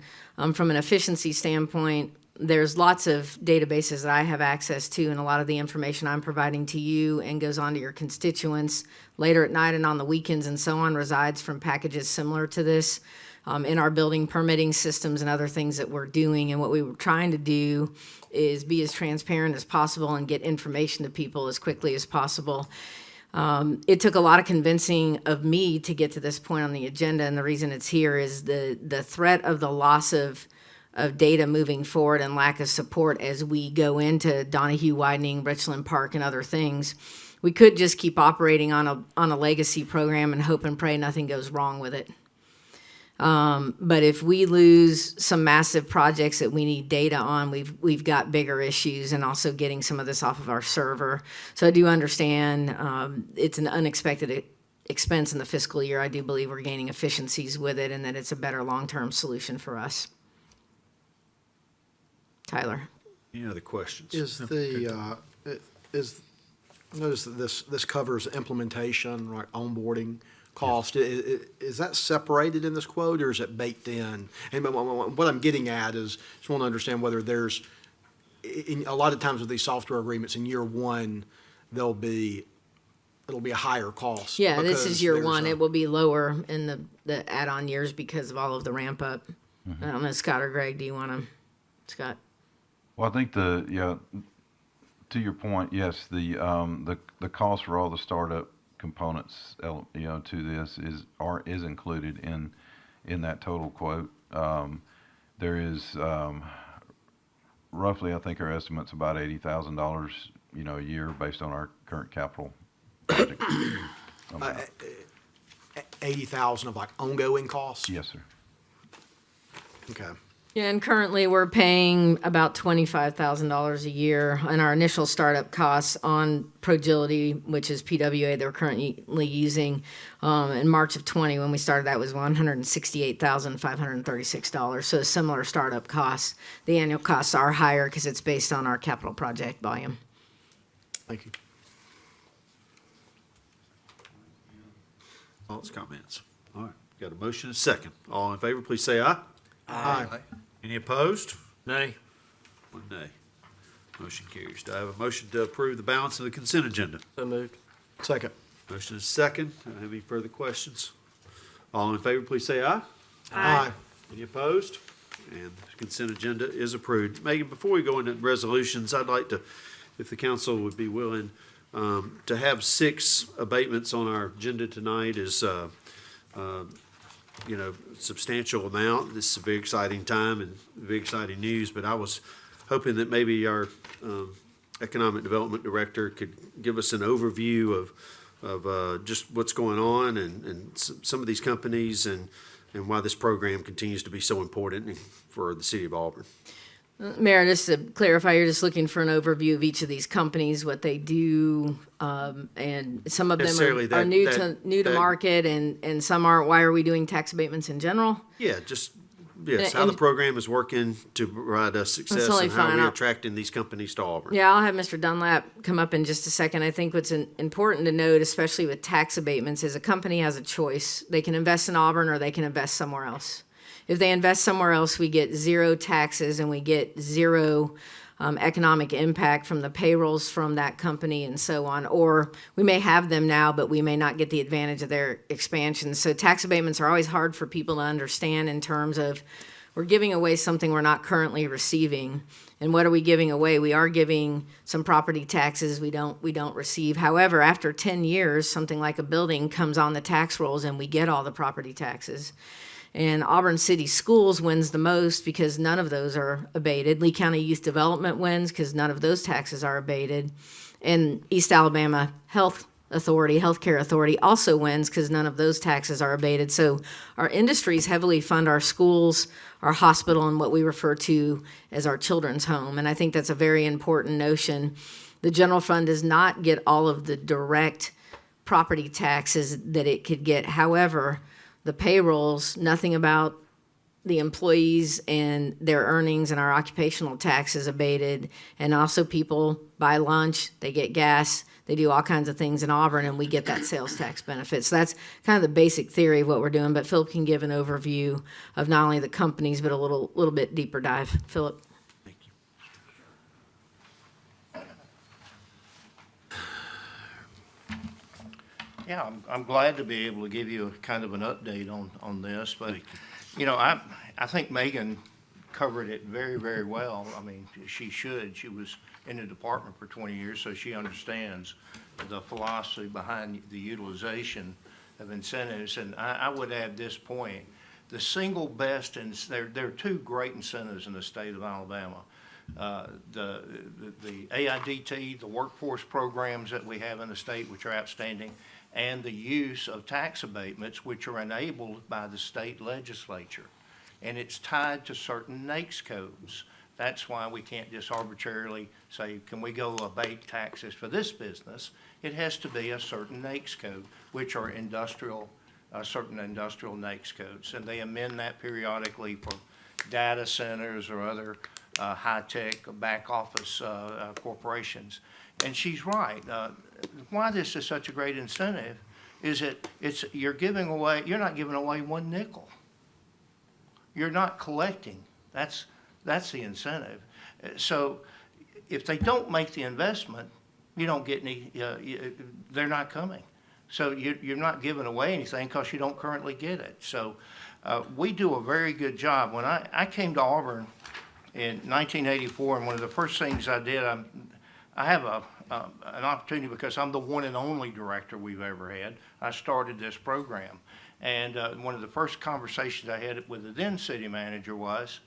From an efficiency standpoint, there's lots of databases that I have access to, and a lot of the information I'm providing to you and goes on to your constituents later at night and on the weekends and so on resides from packages similar to this. in our building permitting systems and other things that we're doing. And what we were trying to do is be as transparent as possible and get information to people as quickly as possible. It took a lot of convincing of me to get to this point on the agenda, and the reason it's here is the threat of the loss of data moving forward and lack of support as we go into Donahue widening, Richland Park, and other things. We could just keep operating on a legacy program and hope and pray nothing goes wrong with it. But if we lose some massive projects that we need data on, we've got bigger issues, and also getting some of this off of our server. So I do understand it's an unexpected expense in the fiscal year. I do believe we're gaining efficiencies with it, and that it's a better long-term solution for us. Tyler. Any other questions? Notice that this covers implementation, right, onboarding cost. Is that separated in this quote, or is it baked in? And what I'm getting at is, just want to understand whether there's, a lot of times with these software agreements, in year one, it'll be a higher cost. Yeah, this is because year there's one. a- It will be lower in the add-on years because of all of the ramp up. I don't know, Scott or Greg, do you want to? Scott? Well, I think to your point, yes, the cost for all the startup components, to this is included in that total quote. There is roughly, I think our estimate's about $80,000, a year based on our current capital project. 80,000 of like ongoing costs? Yes, sir. Okay. Yeah, and currently we're paying about $25,000 a year in our initial startup costs on Progility, which is PWA they're currently using. In March of 20, when we started, that was $168,536. So a similar startup costs. The annual costs are higher because it's based on our capital project volume. Thank you. Thoughts, comments? All right, got a motion and a second. All in favor, please say aye. Aye. Any opposed? Nay. One nay. Motion carries. Do I have a motion to approve the balance of the consent agenda? So moved. Second. Motion is second. Do I have any further questions? All in favor, please say aye. Aye. Any opposed? And the consent agenda is approved. Megan, before we go into resolutions, I'd like to, if the council would be willing, to have 6 abatements on our agenda tonight is, substantial amount. This is a very exciting time and very exciting news, but I was hoping that maybe our Economic Development Director could give us an overview of just what's going on and some of these companies and why this program continues to be so important for the city of Auburn. Mayor, just to clarify, you're just looking for an overview of each of these companies, what they do, and some of them Necessarily are that- new that- to that- market, and some aren't. Why are we doing tax abatements in general? Yeah, yes, how the And- program is working to provide us success totally and how fine. we're I'll- attracting these companies to Auburn. Yeah, I'll have Mr. Dunlap come up in just a second. I think what's important to note, especially with tax abatements, is a company has a choice. They can invest in Auburn or they can invest somewhere else. If they invest somewhere else, we get 0 taxes and we get 0 economic impact from the payrolls from that company and so on. Or we may have them now, but we may not get the advantage of their expansion. So tax abatements are always hard for people to understand in terms of we're giving away something we're not currently receiving. And what are we giving away? We are giving some property taxes we don't receive. However, after 10 years, something like a building comes on the tax rolls and we get all the property taxes. And Auburn City Schools wins the most because none of those are abated. Lee County Youth Development wins because none of those taxes are abated. And East Alabama Healthcare Authority also wins because none of those taxes are abated. So our industries heavily fund our schools, our hospital, and what we refer to as our children's home. And I think that's a very important notion. The general fund does not get all of the direct property taxes that it could get. However, the payrolls, nothing about the employees and their earnings and our occupational taxes abated. And also people buy lunch, they get gas, they do all kinds of things in Auburn, and we get that sales tax benefit. So that's kind of the basic theory of what we're doing. But Philip can give an overview of not only the companies, but a little bit deeper dive. Philip? Thank you. Yeah, I'm glad to be able to give you kind of an update on this, but You know, I think Megan covered it very, very well. I mean, she should. She was in the department for 20 years, so she understands the philosophy behind the utilization of incentives. And I would add this point. The single best, and there are two great incentives in the state of Alabama. The AIDT, the workforce programs that we have in the state, which are outstanding, and the use of tax abatements, which are enabled by the state legislature. And it's tied to certain NAICS codes. That's why we can't just arbitrarily say, can we go abate taxes for this business? It has to be a certain NAICS code, which are certain industrial NAICS codes. And they amend that periodically for data centers or other high-tech back office corporations. And she's right. Why this is such a great incentive is that you're not giving away one nickel. You're not collecting. That's the incentive. So if they don't make the investment, you don't get any, they're not coming. So you're not giving away anything because you don't currently get it. So we do a very good job. When I came to Auburn in 1984, and one of the first things I did, I have an opportunity because I'm the one and only director we've ever had. I started this program. And one of the first conversations I had with the then city manager was,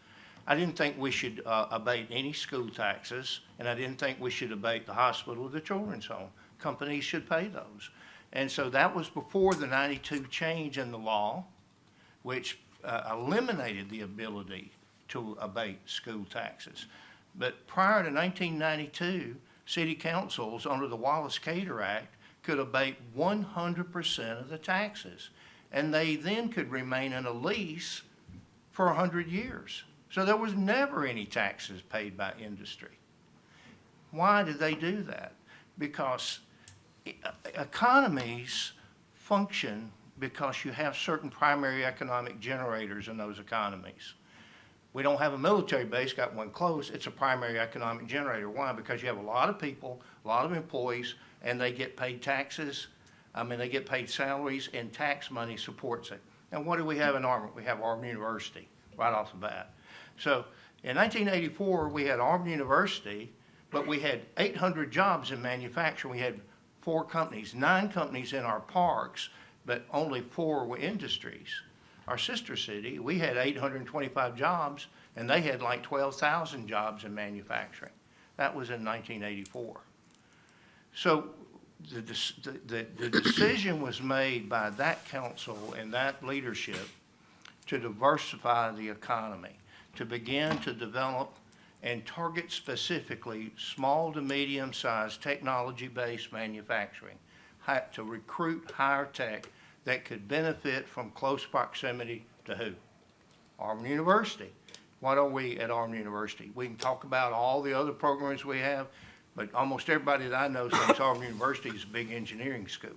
I didn't think we should abate any school taxes, and I didn't think we should abate the hospital or the children's home. Companies should pay those. And so that was before the 92 change in the law, which eliminated the ability to abate school taxes. But prior to 1992, city councils under the Wallace-Cater Act could abate 100% of the taxes. And they then could remain in a lease for 100 years. So there was never any taxes paid by industry. Why did they do that? Because economies function because you have certain primary economic generators in those economies. We don't have a military base, got one close. It's a primary economic generator. Why? Because you have a lot of people, a lot of employees, and they get paid taxes. They get paid salaries, and tax money supports it. And what do we have in Auburn? We have Auburn University right off the bat. So in 1984, we had Auburn University, but we had 800 jobs in manufacturing. We had 4 companies, 9 companies in our parks, but only 4 were industries. Our sister city, we had 825 jobs, and they had like 12,000 jobs in manufacturing. That was in 1984. So the decision was made by that council and that leadership to diversify the economy, to begin to develop and target specifically small to medium-sized technology-based manufacturing, to recruit higher tech that could benefit from close proximity to who? Auburn University. What are we at Auburn University? We can talk about all the other programs we have, but almost everybody that I know thinks Auburn University is a big engineering school.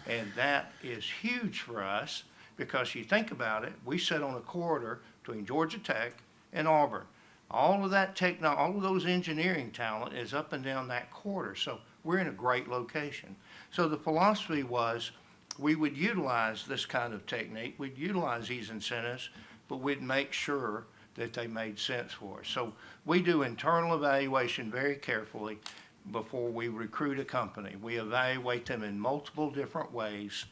And that is huge for us because you think about it, we sit on a corridor between Georgia Tech and Auburn. All of that all of those engineering talent is up and down that corridor. So we're in a great location. So the philosophy was we would utilize this kind of technique, we'd utilize these incentives, but we'd make sure that they made sense for us. So we do internal evaluation very carefully before we recruit a company. We evaluate them in multiple different ways.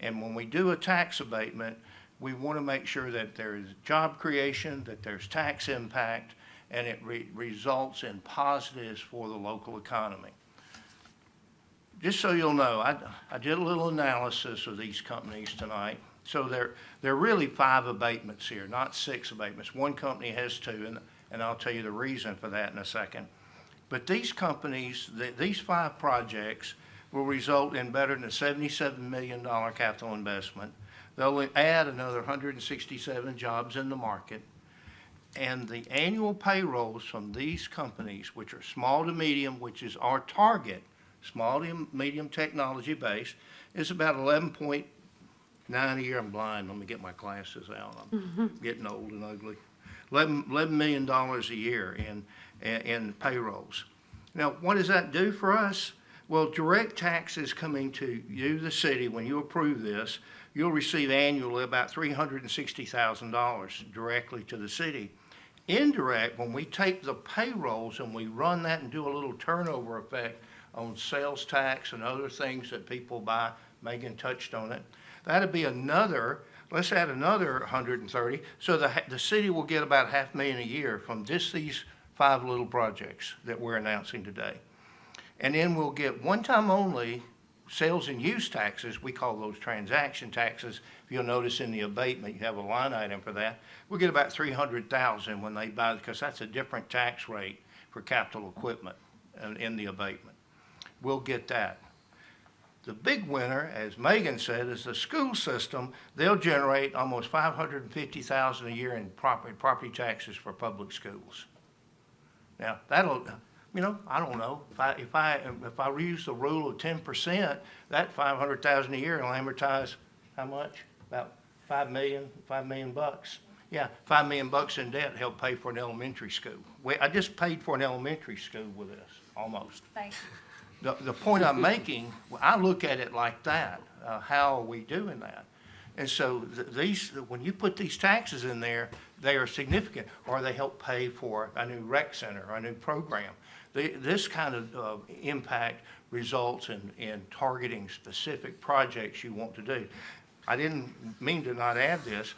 And when we do a tax abatement, we want to make sure that there is job creation, that there's tax impact, and it results in positives for the local economy. Just so you'll know, I did a little analysis of these companies tonight. So there are really 5 abatements here, not 6 abatements. One company has 2, and I'll tell you the reason for that in a second. But these companies, these 5 projects will result in better than a $77 million capital investment. They'll add another 167 jobs in the market. And the annual payrolls from these companies, which are small to medium, which is our target, small to medium technology base, is about 11.9 a year. I'm blind. Let me get my glasses out. I'm getting old and ugly. $11 million a year in payrolls. Now, what does that do for us? Well, direct taxes coming to you, the city, when you approve this, you'll receive annually about $360,000 directly to the city. Indirect, when we take the payrolls and we run that and do a little turnover effect on sales tax and other things that people buy, Megan touched on it, that'd be another, let's add another 130, so the city will get about $500,000 a year from just these 5 little projects that we're announcing today. And then we'll get one time only sales and use taxes, we call those transaction taxes. If you'll notice in the abatement, you have a line item for that. We'll get about $300,000 when they buy, because that's a different tax rate for capital equipment in the abatement. We'll get that. The big winner, as Megan said, is the school system. They'll generate almost $550,000 a year in property taxes for public schools. Now, that'll, you know, I don't know, if I use the rule of 10%, that $500,000 a year will amortize how much? About $5 million bucks. Yeah, $5 million bucks in debt help pay for an elementary school. I just paid for an elementary school with this, almost. Thank you. The point I'm making, I look at it like that. How are we doing that? And so when you put these taxes in there, they are significant, or they help pay for a new rec center or a new program. This kind of impact results in targeting specific projects you want to do. I didn't mean to not add this.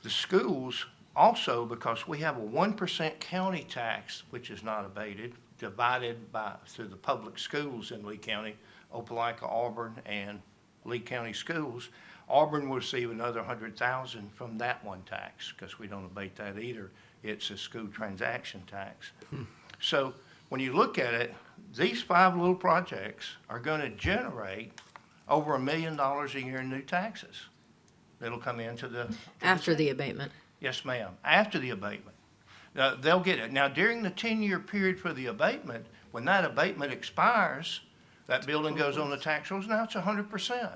The schools also, because we have a 1% county tax, which is not abated, divided through the public schools in Lee County, Opelika, Auburn, and Lee County schools. Auburn will receive another $100,000 from that one tax, because we don't abate that either. It's a school transaction tax. So when you look at it, these 5 little projects are going to generate over $1 million a year in new taxes that'll come into After the abatement. Yes, ma'am, after the abatement. They'll get it. Now, during the 10-year period for the abatement, when that abatement expires, that building goes on the tax rolls, now it's 100%.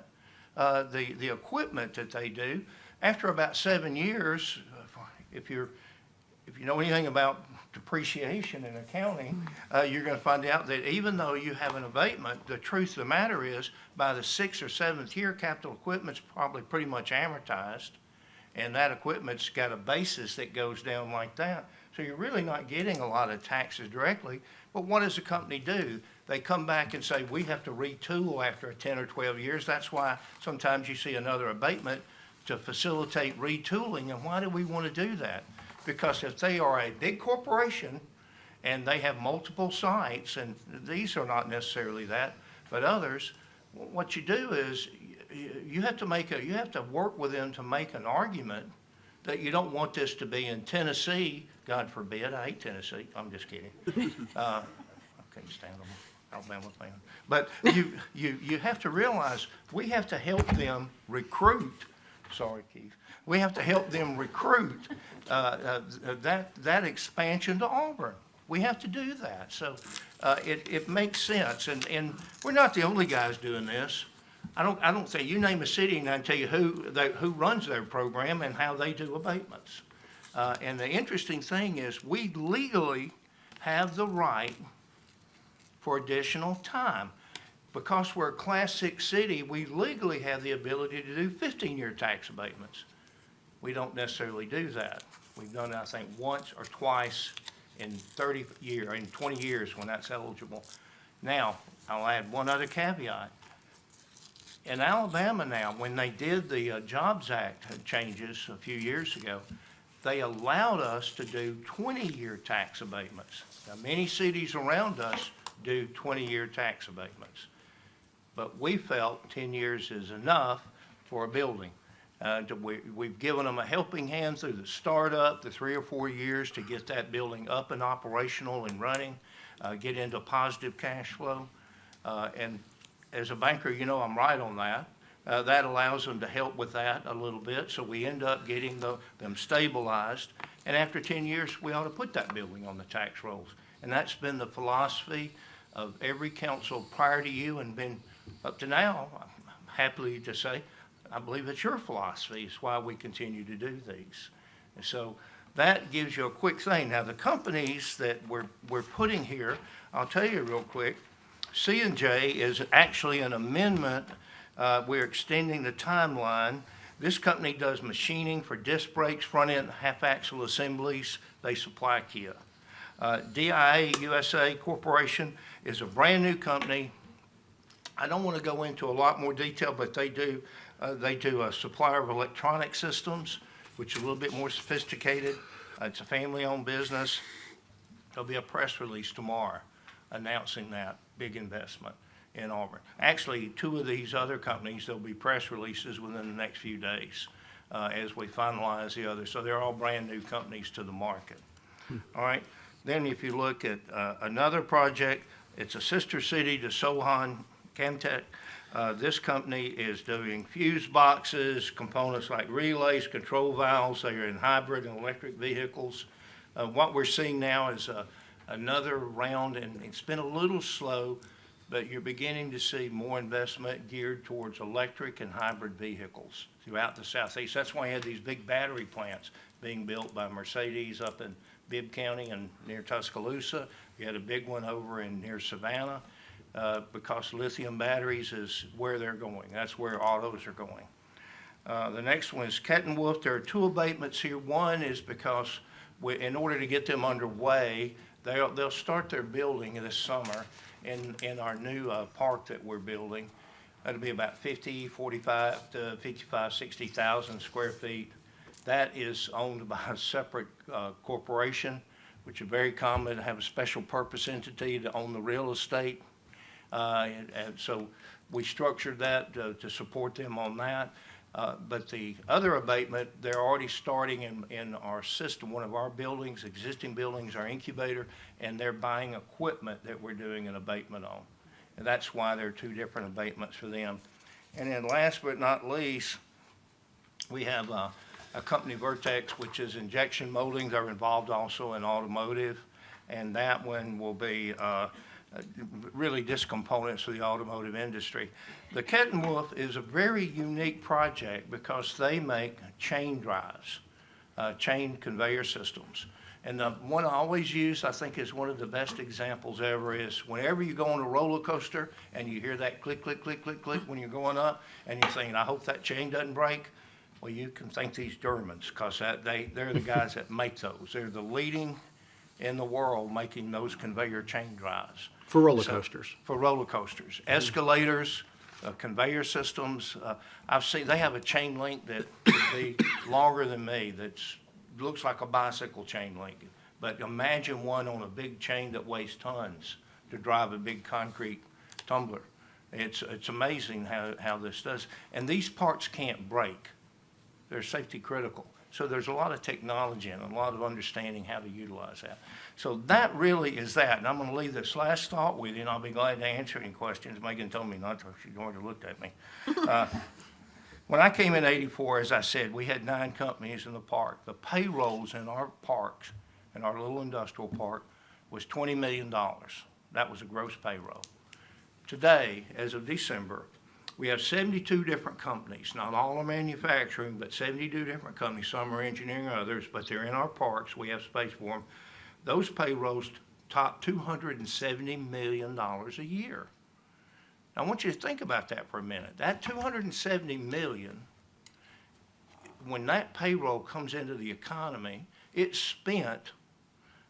The equipment that they do, after about 7 years, if you know anything about depreciation in accounting, you're going to find out that even though you have an abatement, the truth of the matter is, by the 6th or 7th year, capital equipment's probably pretty much amortized, and that equipment's got a basis that goes down like that. So you're really not getting a lot of taxes directly. But what does the company do? They come back and say, we have to retool after 10 or 12 years. That's why sometimes you see another abatement to facilitate retooling. And why do we want to do that? Because if they are a big corporation and they have multiple sites, and these are not necessarily that, but others, what you do is you have to work with them to make an argument that you don't want this to be in Tennessee. God forbid, I hate Tennessee. I'm just kidding. I couldn't stand them. Alabama fan. But you have to realize we have to help them recruit. Sorry, Keith. We have to help them recruit that expansion to Auburn. We have to do that. So it makes sense. And we're not the only guys doing this. I don't say you name a city and I can tell you who runs their program and how they do abatements. And the interesting thing is we legally have the right for additional time. Because we're a Class 6 city, we legally have the ability to do 15-year tax abatements. We don't necessarily do that. We've done it, I think, once or twice in 20 years when that's eligible. Now, I'll add one other caveat. In Alabama now, when they did the Jobs Act changes a few years ago, they allowed us to do 20-year tax abatements. Now, many cities around us do 20-year tax abatements. But we felt 10 years is enough for a building. We've given them a helping hand through the startup, the 3 or 4 years to get that building up and operational and running, get into positive cash flow. And as a banker, you know I'm right on that. That allows them to help with that a little bit, so we end up getting them stabilized. And after 10 years, we ought to put that building on the tax rolls. And that's been the philosophy of every council prior to you and been up to now, I'm happy to say, I believe it's your philosophy. It's why we continue to do these. And so that gives you a quick thing. Now, the companies that we're putting here, I'll tell you real quick, C and J is actually an amendment. We're extending the timeline. This company does machining for disc brakes, front-end half-axle assemblies. They supply Kia. DIA USA Corporation is a brand-new company. I don't want to go into a lot more detail, but they do a supplier of electronic systems, which is a little bit more sophisticated. It's a family-owned business. There'll be a press release tomorrow announcing that big investment in Auburn. Actually, two of these other companies, there'll be press releases within the next few days as we finalize the others. So they're all brand-new companies to the market. All right. Then if you look at another project, it's a sister city to Sohan Camtech. This company is doing fuse boxes, components like relays, control valves. They are in hybrid and electric vehicles. What we're seeing now is another round, and it's been a little slow, but you're beginning to see more investment geared towards electric and hybrid vehicles throughout the Southeast. That's why you had these big battery plants being built by Mercedes up in Bibb County and near Tuscaloosa. You had a big one over in near Savannah because lithium batteries is where they're going. That's where autos are going. The next one is Kettenwolf. There are two abatements here. One is because in order to get them underway, they'll start their building this summer in our new park that we're building. That'll be about 45 to 55, 60,000 square feet. That is owned by a separate corporation, which is very common to have a special purpose entity to own the real estate. And so we structured that to support them on that. But the other abatement, they're already starting in our system, one of our buildings, existing buildings, our incubator, and they're buying equipment that we're doing an abatement on. And that's why there are two different abatements for them. And then last but not least, we have a company, Vertex, which is injection molding. They're involved also in automotive, and that one will be really disc components for the automotive industry. The Kettenwolf is a very unique project because they make chain drives, chain conveyor systems. And the one I always use, I think is one of the best examples ever, is whenever you go on a roller coaster and you hear that click, click, click, click, click when you're going up, and you're thinking, I hope that chain doesn't break. Well, you can thank these Germans because they're the guys that make those. They're the leading in the world making those conveyor chain drives. For roller coasters. For roller coasters. Escalators, conveyor systems. I've seen, they have a chain link that could be longer than me that's looks like a bicycle chain link. But imagine one on a big chain that weighs tons to drive a big concrete tumbler. It's amazing how this does. And these parts can't break. They're safety critical. So there's a lot of technology and a lot of understanding how to utilize that. So that really is that. And I'm going to leave this last thought with you, and I'll be glad to answer any questions. Megan told me not to. She's already looked at me. When I came in '84, as I said, we had 9 companies in the park. The payrolls in our parks, in our little industrial park, was $20 million. That was a gross payroll. Today, as of December, we have 72 different companies. Not all are manufacturing, but 72 different companies. Some are engineering, others, but they're in our parks. We have space for them. Those payrolls top $270 million a year. I want you to think about that for a minute. That $270 million, when that payroll comes into the economy, it's spent.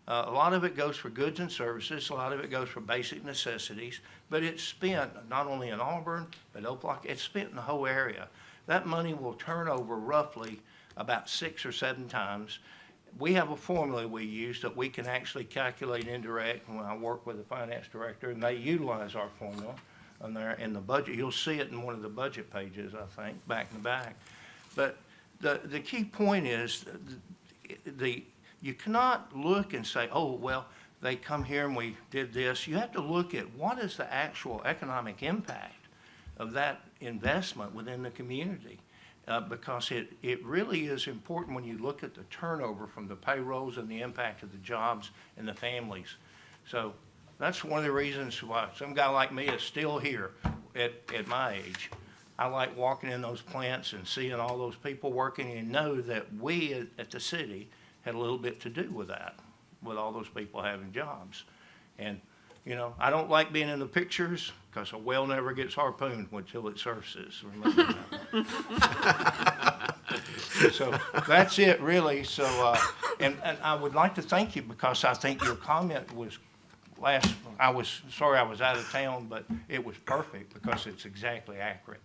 A lot of it goes for goods and services. A lot of it goes for basic necessities. But it's spent not only in Auburn, but Opelika. It's spent in the whole area. That money will turn over roughly about 6 or 7 times. We have a formula we use that we can actually calculate indirect. When I work with the finance director, and they utilize our formula on there in the budget. You'll see it in one of the budget pages, I think, back in the back. But the key point is you cannot look and say, oh, well, they come here and we did this. You have to look at what is the actual economic impact of that investment within the community. Because it really is important when you look at the turnover from the payrolls and the impact of the jobs and the families. So that's one of the reasons why some guy like me is still here at my age. I like walking in those plants and seeing all those people working and know that we at the city had a little bit to do with that, with all those people having jobs. And, You know, I don't like being in the pictures because a whale never gets harpooned until it surfaces. Remember that. So that's it, really. So, and I would like to thank you because I think your comment was I was sorry I was out of town, but it was perfect because it's exactly accurate.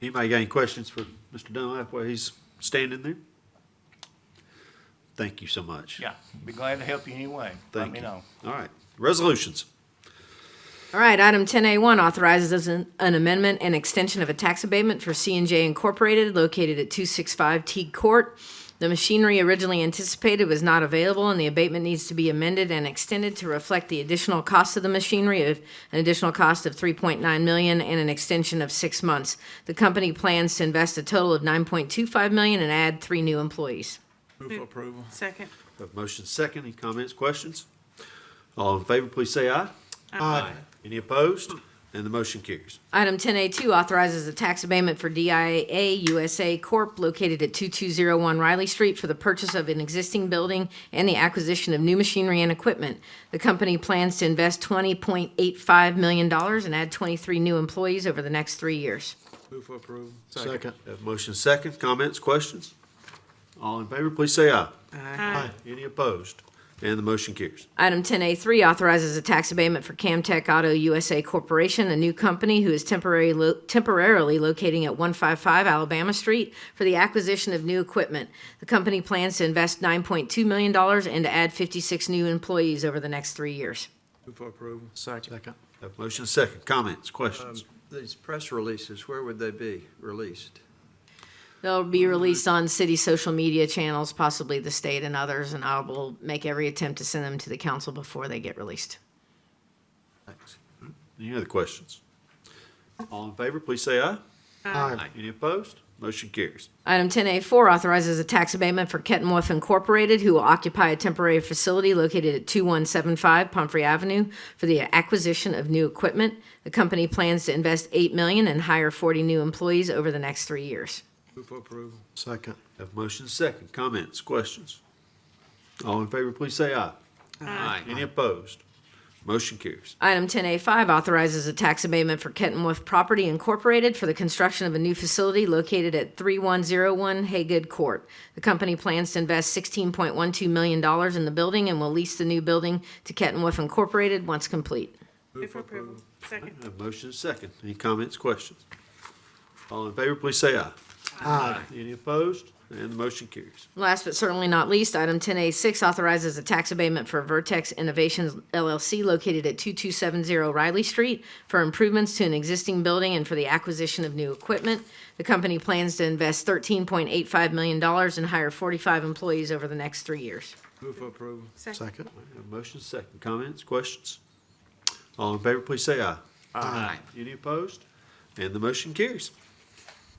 Anybody got any questions for Mr. Dunlap while he's standing there? Thank you so much. Yeah, be glad to help you anyway. Let Thank me you. know. All right, resolutions. All right, item 10A1 authorizes an amendment and extension of a tax abatement for C&J Incorporated located at 265 Teague Court. The machinery originally anticipated was not available, and the abatement needs to be amended and extended to reflect the additional cost of the machinery, of an additional cost of $3.9 million and an extension of 6 months. The company plans to invest a total of $9.25 million and add 3 new employees. Move for approval. Second. Have a motion second. Any comments, questions? All in favor, please say aye. Aye. Any opposed? And the motion carries. Item 10A2 authorizes a tax abatement for DIA USA Corp. located at 2201 Riley Street for the purchase of an existing building and the acquisition of new machinery and equipment. The company plans to invest $20.85 million and add 23 new employees over the next 3 years. Move for approval. Second. Have a motion second. Comments, questions? All in favor, please say aye. Aye. Any opposed? And the motion carries. Item 10A3 authorizes a tax abatement for Camtech Auto USA Corporation, a new company who is temporarily locating at 155 Alabama Street for the acquisition of new equipment. The company plans to invest $9.2 million and to add 56 new employees over the next 3 years. Move for approval. Second. Have a motion second. Comments, questions? These press releases, where would they be released? They'll be released on city social media channels, possibly the state and others, and I will make every attempt to send them to the council before they get released. Thanks. Any other questions? All in favor, please say aye. Aye. Any opposed? Motion carries. Item 10A4 authorizes a tax abatement for Kettenworth Incorporated, who will occupy a temporary facility located at 2175 Pumphrey Avenue for the acquisition of new equipment. The company plans to invest $8 million and hire 40 new employees over the next 3 years. Move for approval. Second. Have a motion second. Comments, questions? All in favor, please say aye. Aye. Any opposed? Motion carries. Item 10A5 authorizes a tax abatement for Kettenworth Property Incorporated for the construction of a new facility located at 3101 Haygood Court. The company plans to invest $16.12 million in the building and will lease the new building to Kettenworth Incorporated once complete. Move for approval. Second. Have a motion second. Any comments, questions? All in favor, please say aye. Aye. Any opposed? And the motion carries. Last but certainly not least, item 10A6 authorizes a tax abatement for Vertex Innovations LLC located at 2270 Riley Street for improvements to an existing building and for the acquisition of new equipment. The company plans to invest $13.85 million and hire 45 employees over the next 3 years. Move for approval. Second. Have a motion second. Comments, questions? All in favor, please say aye. Aye. Any opposed? And the motion carries.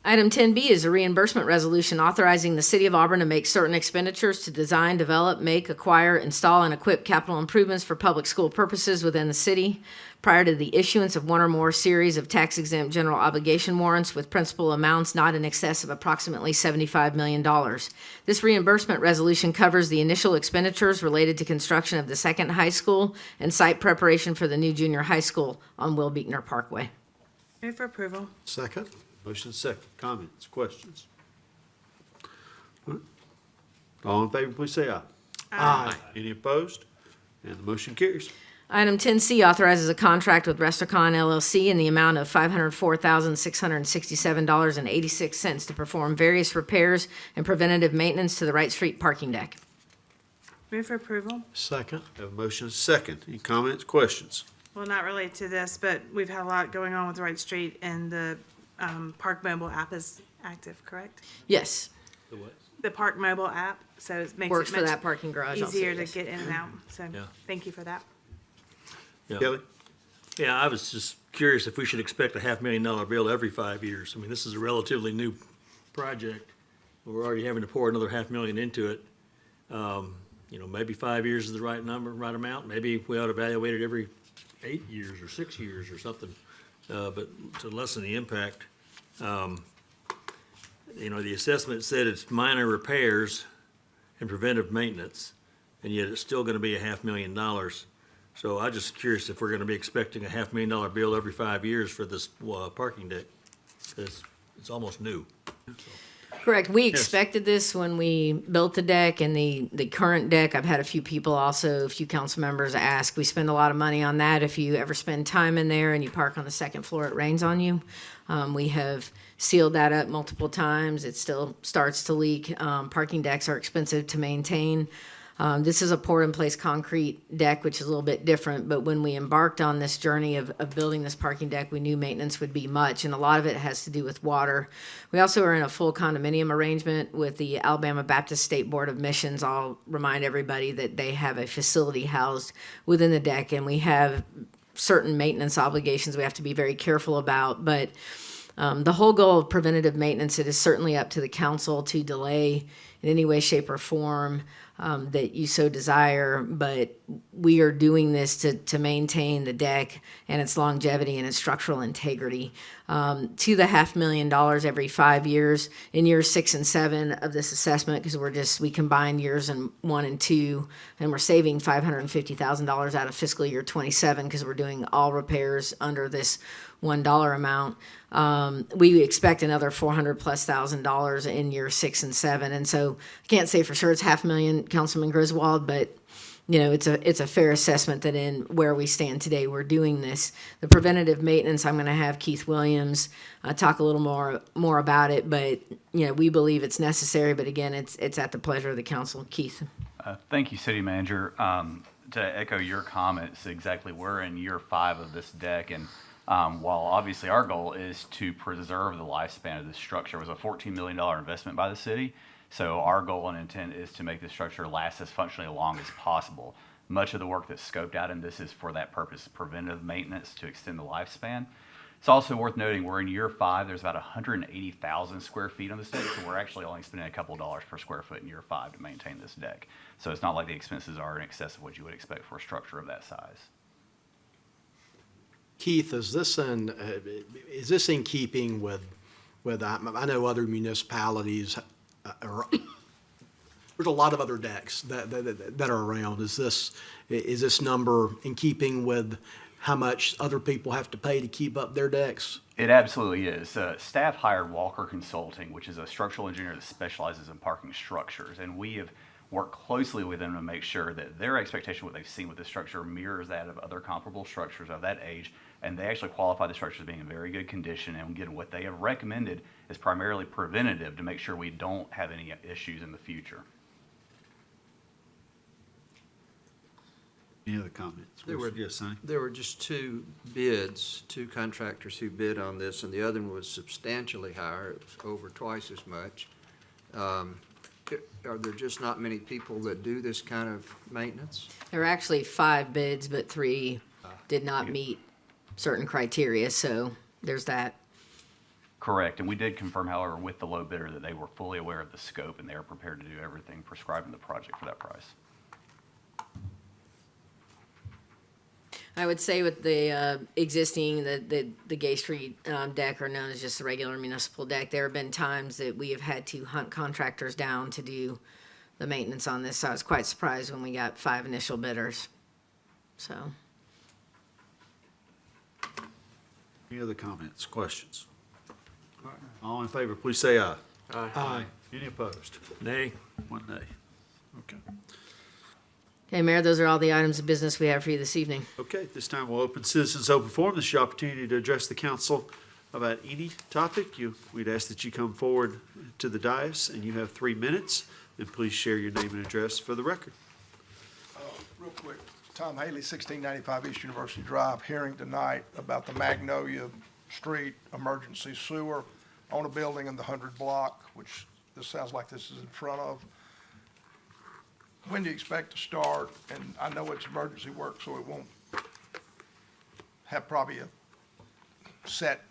Item 10B is a reimbursement resolution authorizing the City of Auburn to make certain expenditures to design, develop, make, acquire, install, and equip capital improvements for public school purposes within the city prior to the issuance of one or more series of tax-exempt general obligation warrants with principal amounts not in excess of approximately $75 million. This reimbursement resolution covers the initial expenditures related to construction of the second high school and site preparation for the new junior high school on Will Beekner Parkway. Move for approval. Second. Motion second. Comments, questions? All in favor, please say aye. Aye. Any opposed? And the motion carries. Item 10C authorizes a contract with Restricon LLC in the amount of $504,667.86 to perform various repairs and preventative maintenance to the Wright Street parking deck. Move for approval. Second. Have a motion second. Any comments, questions? Well, not related to this, but we've had a lot going on with Wright Street, and the Park Mobile app is active, correct? Yes, The Park Mobile app, so it makes works it for much that parking garage also, easier to yes. get in and out. So, Yeah. thank you for that. Yeah. Kelly? Yeah, I was just curious if we should expect a $500,000 bill every 5 years. I mean, this is a relatively new project. We're already having to pour another $500,000 into it. Maybe 5 years is the right number, right amount. Maybe we ought to evaluate it every 8 years or 6 years or something. But to lessen the impact, the assessment said it's minor repairs and preventive maintenance, and yet it's still gonna be $500,000. So I'm just curious if we're gonna be expecting a $500,000 bill every 5 years for this, parking deck. It's almost new. Correct. We expected this when we built the deck and the current deck. I've had a few people also, a few council members ask, we spend a lot of money on that. If you ever spend time in there and you park on the second floor, it rains on you. We have sealed that up multiple times. It still starts to leak. Parking decks are expensive to maintain. This is a poured-in-place concrete deck, which is a little bit different, but when we embarked on this journey of building this parking deck, we knew maintenance would be much, and a lot of it has to do with water. We also are in a full condominium arrangement with the Alabama Baptist State Board of Missions. I'll remind everybody that they have a facility housed within the deck, and we have certain maintenance obligations we have to be very careful about, but the whole goal of preventative maintenance, it is certainly up to the council to delay in any way, shape, or form that you so desire, but we are doing this to maintain the deck and its longevity and its structural integrity. To the $500,000 every 5 years, in years 6 and 7 of this assessment, because we combined years 1 and 2, and we're saving $550,000 out of fiscal year 27 because we're doing all repairs under this $1 amount. We expect another $400,000+ in year 6 and 7, and so I can't say for sure it's $500,000, Councilman Griswold, but it's a fair assessment that in where we stand today, we're doing this. The preventative maintenance, I'm going to have Keith Williams talk a little more about it, but we believe it's necessary. But again, it's at the pleasure of the council. Keith. Thank you, City Manager. To echo your comments, exactly, we're in year 5 of this deck, and while obviously our goal is to preserve the lifespan of this structure, it was a $14 million investment by the city. So our goal and intent is to make the structure last as functionally long as possible. Much of the work that's scoped out in this is for that purpose, preventive maintenance to extend the lifespan. It's also worth noting we're in year 5. There's about 180,000 square feet on this deck, so we're actually only spending a couple of dollars per square foot in year 5 to maintain this deck. So it's not like the expenses are in excess of what you would expect for a structure of that size. Keith, is this in keeping with I know other municipalities there's a lot of other decks that are around. Is this number in keeping with how much other people have to pay to keep up their decks? It absolutely is. Staff hired Walker Consulting, which is a structural engineer that specializes in parking structures, and we have worked closely with them to make sure that their expectation, what they've seen with the structure, mirrors that of other comparable structures of that age, and they actually qualify the structure as being in very good condition. And again, what they have recommended is primarily preventative to make sure we don't have any issues in the future. Any other comments? Yes, Sonny. There were just 2 contractors who bid on this, and the other one was substantially higher. It was over twice as much. Are there just not many people that do this kind of maintenance? There were actually 5 bids, but 3 did not meet certain criteria, so there's that. Correct, and we did confirm, however, with the low bidder that they were fully aware of the scope and they are prepared to do everything prescribed in the project for that price. I would say with the existing, the Gay Street deck, or known as just the regular municipal deck, there have been times that we have had to hunt contractors down to do the maintenance on this. So I was quite surprised when we got 5 initial bidders. So. Any other comments, questions? All right. All in favor, please say aye. Aye. Any opposed? Nay. 1 nay. Okay. Okay, Mayor, those are all the items of business we have for you this evening. Okay, this time we'll open citizens' open forum. This is your opportunity to address the council about any topic. We'd ask that you come forward to the dais, and you have 3 minutes, and please share your name and address for the record. Real quick, Tom Haley, 1695 East University Drive, hearing tonight about the Magnolia Street emergency sewer on a building in the 100 block, which this sounds like this is in front of. When do you expect to start? And I know it's emergency work, so it won't have probably a set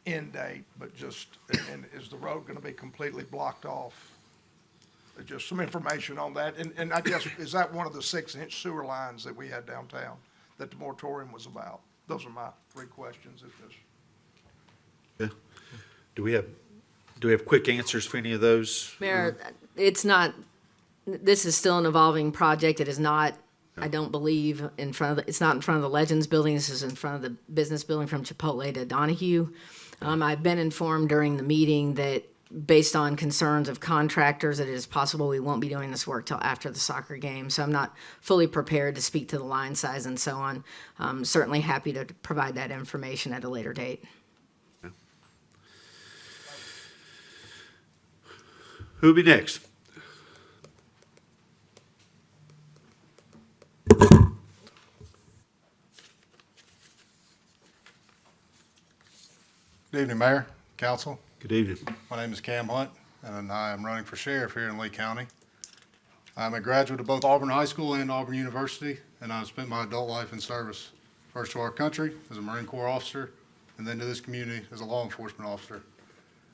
end date, but just, and is the road going to be completely blocked off? Just some information on that. And I guess, is that one of the 6-inch sewer lines that we had downtown that the moratorium was about? Those are my 3 questions. Yeah. Do we have quick answers for any of those? Mayor, it's not, this is still an evolving project. It is not I don't believe in front of it's not in front of the Legends building. This is in front of the business building from Chipotle to Donahue. I've been informed during the meeting that based on concerns of contractors, that it is possible we won't be doing this work till after the soccer game. So I'm not fully prepared to speak to the line size and so on. I'm certainly happy to provide that information at a later date. Who'll be next? Good evening, Mayor, Council. Good evening. My name is Cam Hunt, and I am running for sheriff here in Lee County. I'm a graduate of both Auburn High School and Auburn University, and I've spent my adult life in service, first to our country as a Marine Corps officer, and then to this community as a law enforcement officer.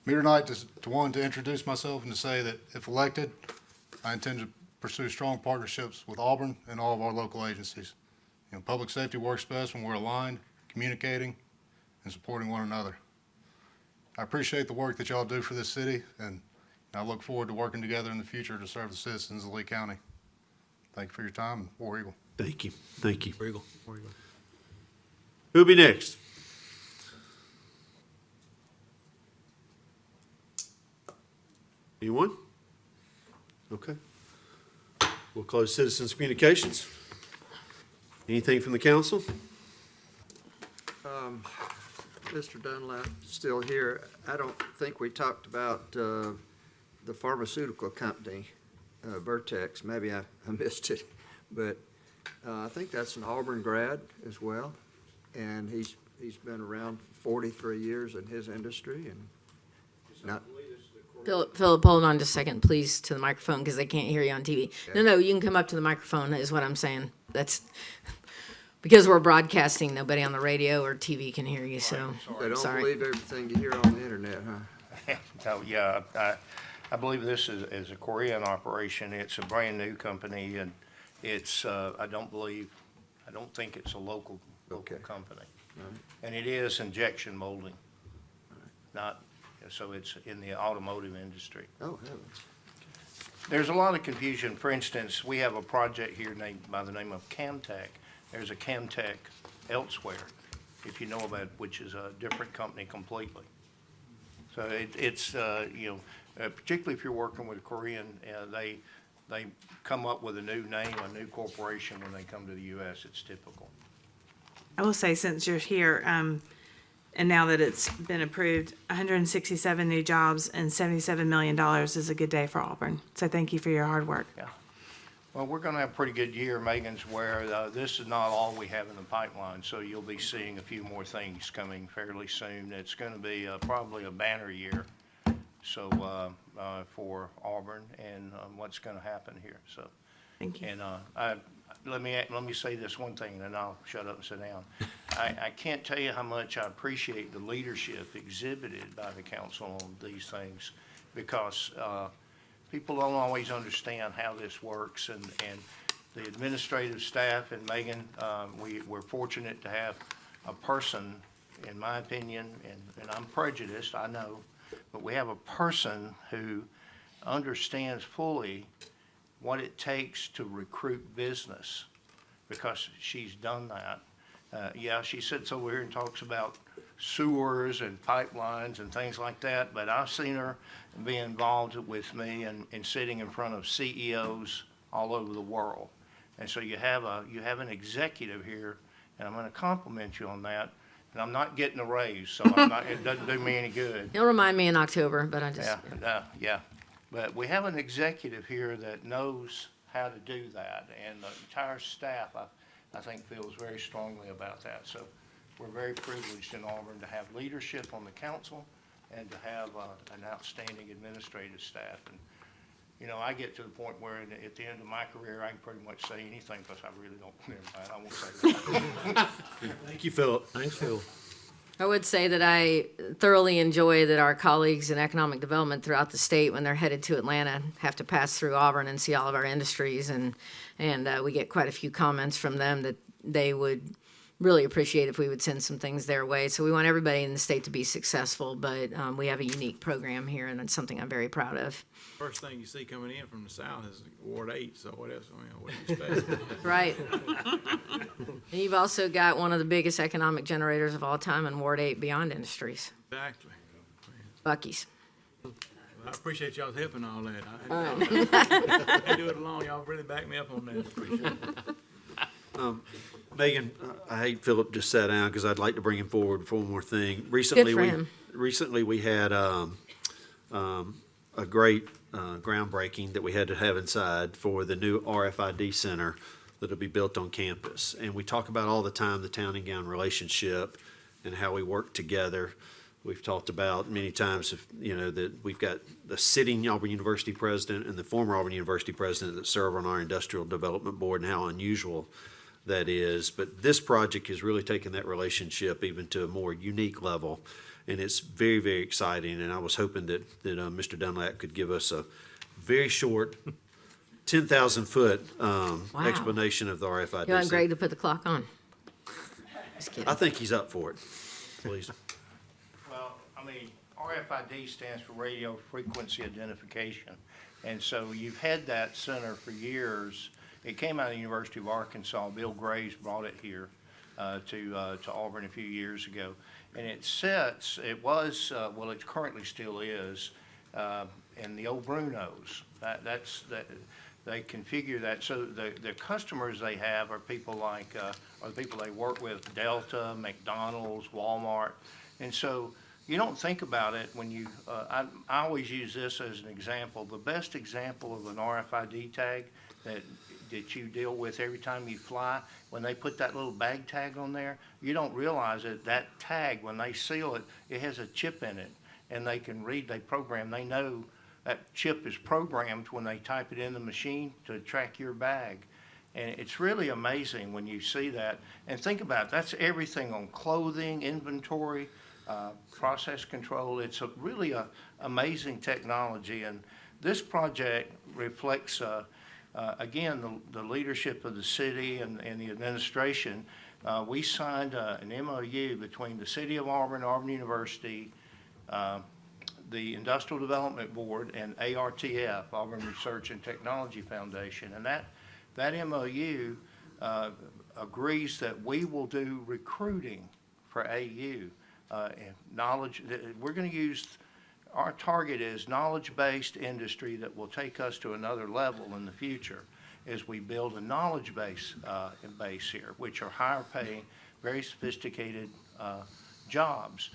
I'm here tonight to introduce myself and to say that if elected, I intend to pursue strong partnerships with Auburn and all of our local agencies. Public safety works best when we're aligned, communicating, and supporting one another. I appreciate the work that y'all do for this city, and I look forward to working together in the future to serve the citizens of Lee County. Thank you for your time, and War Eagle. Thank you. Thank you. War Eagle. Who'll be next? Anyone? Okay. We'll close citizens' communications. Anything from the council? Mr. Dunlap, still here. I don't think we talked about the pharmaceutical company, Vertex. Maybe I missed it, but I think that's an Auburn grad as well, and he's been around for 43 years in his industry, and not. Philip, hold on just a second, please, to the microphone, because they can't hear you on TV. Okay. No, you can come up to the microphone, is what I'm saying. That's, because we're broadcasting, nobody on the radio or TV can hear you, so, They don't sorry. believe everything you hear on the internet, huh? Oh, yeah, I believe this is a Korean operation. It's a brand-new company, and it's, I don't think it's a local Okay. company. Right. And it is injection molding, not, so it's in the automotive industry. Oh, heavens. There's a lot of confusion. For instance, we have a project here named by the name of Camtech. There's a Camtech elsewhere, if you know about it, which is a different company completely. So it's particularly if you're working with a Korean, they come up with a new name, a new corporation when they come to the U.S. It's typical. I will say, since you're here, and now that it's been approved, 167 new jobs and $77 million is a good day for Auburn. So thank you for your hard work. Yeah. Well, we're going to have a pretty good year, Megan's, where this is not all we have in the pipeline, so you'll be seeing a few more things coming fairly soon. It's going to be probably a banner year, so for Auburn and what's going to happen here. So, Thank you. and let me say this one thing, and then I'll shut up and sit down. I can't tell you how much I appreciate the leadership exhibited by the council on these things, because people don't always understand how this works, and the administrative staff and Megan, we're fortunate to have a person, in my opinion, and I'm prejudiced, I know, but we have a person who understands fully what it takes to recruit business, because she's done that. Yeah, she sits over here and talks about sewers and pipelines and things like that, but I've seen her be involved with me and sitting in front of CEOs all over the world. And so you have an executive here, and I'm going to compliment you on that. And I'm not getting a raise, so it doesn't do me any good. You'll remind me in October, but I just. Yeah. But we have an executive here that knows how to do that, and the entire staff, I think, feels very strongly about that. So we're very privileged in Auburn to have leadership on the council and to have an outstanding administrative staff. And, I get to the point where at the end of my career, I can pretty much say anything, because I really don't, never mind, I won't say that. Thank you, Philip. Thanks, Phil. I would say that I thoroughly enjoy that our colleagues in economic development throughout the state, when they're headed to Atlanta, have to pass through Auburn and see all of our industries, and we get quite a few comments from them that they would really appreciate if we would send some things their way. So we want everybody in the state to be successful, but we have a unique program here, and it's something I'm very proud of. First thing you see coming in from the south is Ward 8, so what else, what do you expect? Right. And you've also got one of the biggest economic generators of all time in Ward 8 Beyond Industries, Exactly. Buc-ee's. I appreciate y'all's help and all that. I can't do it alone. Y'all really back me up on that. Appreciate it. Megan, I hate Philip just sat down because I'd like to bring him forward for one more thing. Recently, for him. Recently, we had a great groundbreaking that we had to have inside for the new RFID center that'll be built on campus. And we talk about all the time the town and gown relationship and how we work together. We've talked about many times, that we've got the sitting Auburn University president and the former Auburn University president that serve on our industrial development board and how unusual that is. But this project has really taken that relationship even to a more unique level. And it's very, very exciting. And I was hoping that Mr. Dunlap could give us a very short 10,000-foot explanation of the RFID. You want Greg to put the clock on? Just kidding. I think he's up for it. Please. Well, I mean, RFID stands for radio frequency identification. And so you've had that center for years. It came out of the University of Arkansas. Bill Graves brought it here to Auburn a few years ago. And it currently still is, in the old Brunos. They configure that. So the customers they have are people like, are the people they work with, Delta, McDonald's, Walmart. And so you don't think about it when you, I always use this as an example. The best example of an RFID tag that you deal with every time you fly, when they put that little bag tag on there, you don't realize it. That tag, when they seal it, it has a chip in it. And they can read, they know that chip is programmed when they type it in the machine to track your bag. And it's really amazing when you see that. And think about it, that's everything on clothing, inventory, process control. It's really amazing technology. And this project reflects, again, the leadership of the city and the administration. We signed an MOU between the City of Auburn, Auburn University, the Industrial Development Board, and ARTF, Auburn Research and Technology Foundation. And that MOU agrees that we will do recruiting for AU. And knowledge, we're going to use, our target is knowledge-based industry that will take us to another level in the future as we build a knowledge base here, which are higher paying, very sophisticated jobs,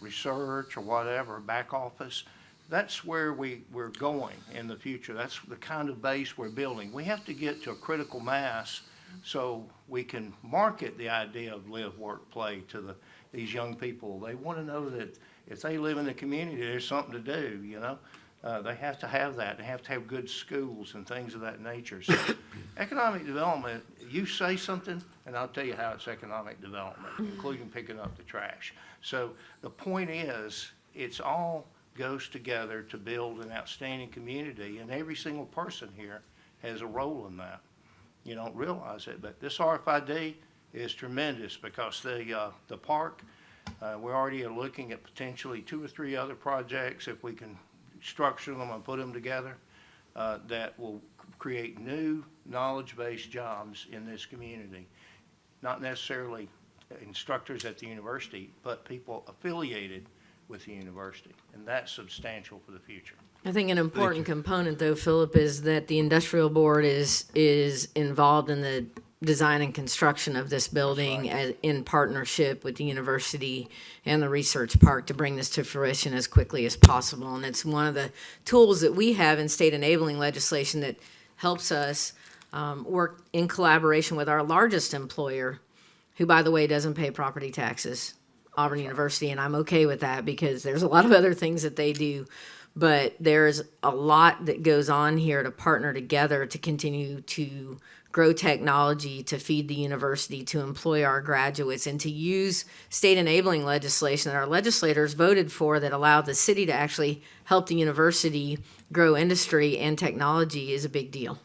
research or whatever, back office. That's where we're going in the future. That's the kind of base we're building. We have to get to a critical mass so we can market the idea of live, work, play to these young people. They want to know that if they live in the community, there's something to do, They have to have that. They have to have good schools and things of that nature. So economic development, you say something, and I'll tell you how it's economic development, including picking up the trash. So the point is, it's all goes together to build an outstanding community, and every single person here has a role in that. You don't realize it, but this RFID is tremendous because the park, we already are looking at potentially 2 or 3 other projects if we can structure them and put them together that will create new knowledge-based jobs in this community. Not necessarily instructors at the university, but people affiliated with the university, and that's substantial for the future. I think an important component, though, Philip, is that the industrial board is involved in the design and construction of this building in partnership with the university and the research park to bring this to fruition as quickly as possible. And it's one of the tools that we have in state enabling legislation that helps us work in collaboration with our largest employer, who, by the way, doesn't pay property taxes, Auburn University. And I'm okay with that because there's a lot of other things that they do. But there's a lot that goes on here to partner together to continue to grow technology, to feed the university, to employ our graduates, and to use state enabling legislation that our legislators voted for that allowed the city to actually help the university grow industry and technology is a big deal.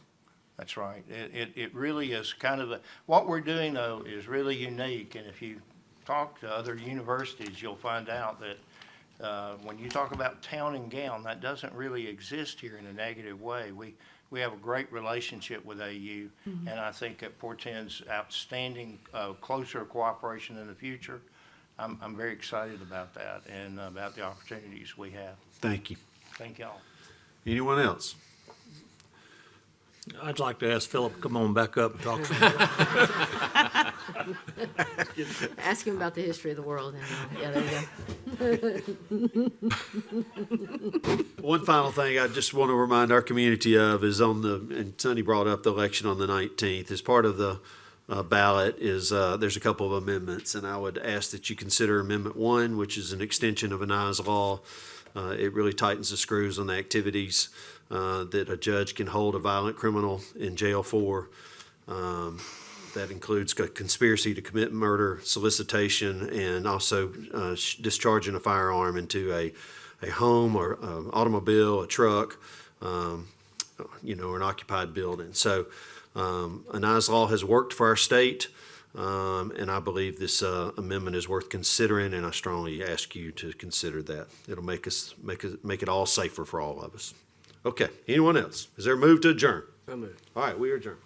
That's right. It really is kind of what we're doing though is really unique. And if you talk to other universities, you'll find out that when you talk about town and gown, that doesn't really exist here in a negative way. We have a great relationship with AU, and I think it portends outstanding, closer cooperation in the future. I'm very excited about that and about the opportunities we have. Thank you. Thank y'all. Anyone else? I'd like to ask Philip, come on back up and talk some more. Ask him about the history of the world. And, yeah, there you go. One final thing I just want to remind our community of is and Sonny brought up the election on the 19th. As part of the ballot is, there's a couple of amendments, and I would ask that you consider Amendment 1, which is an extension of Anai's law. It really tightens the screws on the activities that a judge can hold a violent criminal in jail for. That includes conspiracy to commit murder, solicitation, and also discharging a firearm into a home or automobile, a truck, or an occupied building. So Anai's law has worked for our state, and I believe this amendment is worth considering, and I strongly ask you to consider that. It'll make it all safer for all of us. Okay, anyone else? Is there a move to adjourn? So moved. All right, we are adjourned.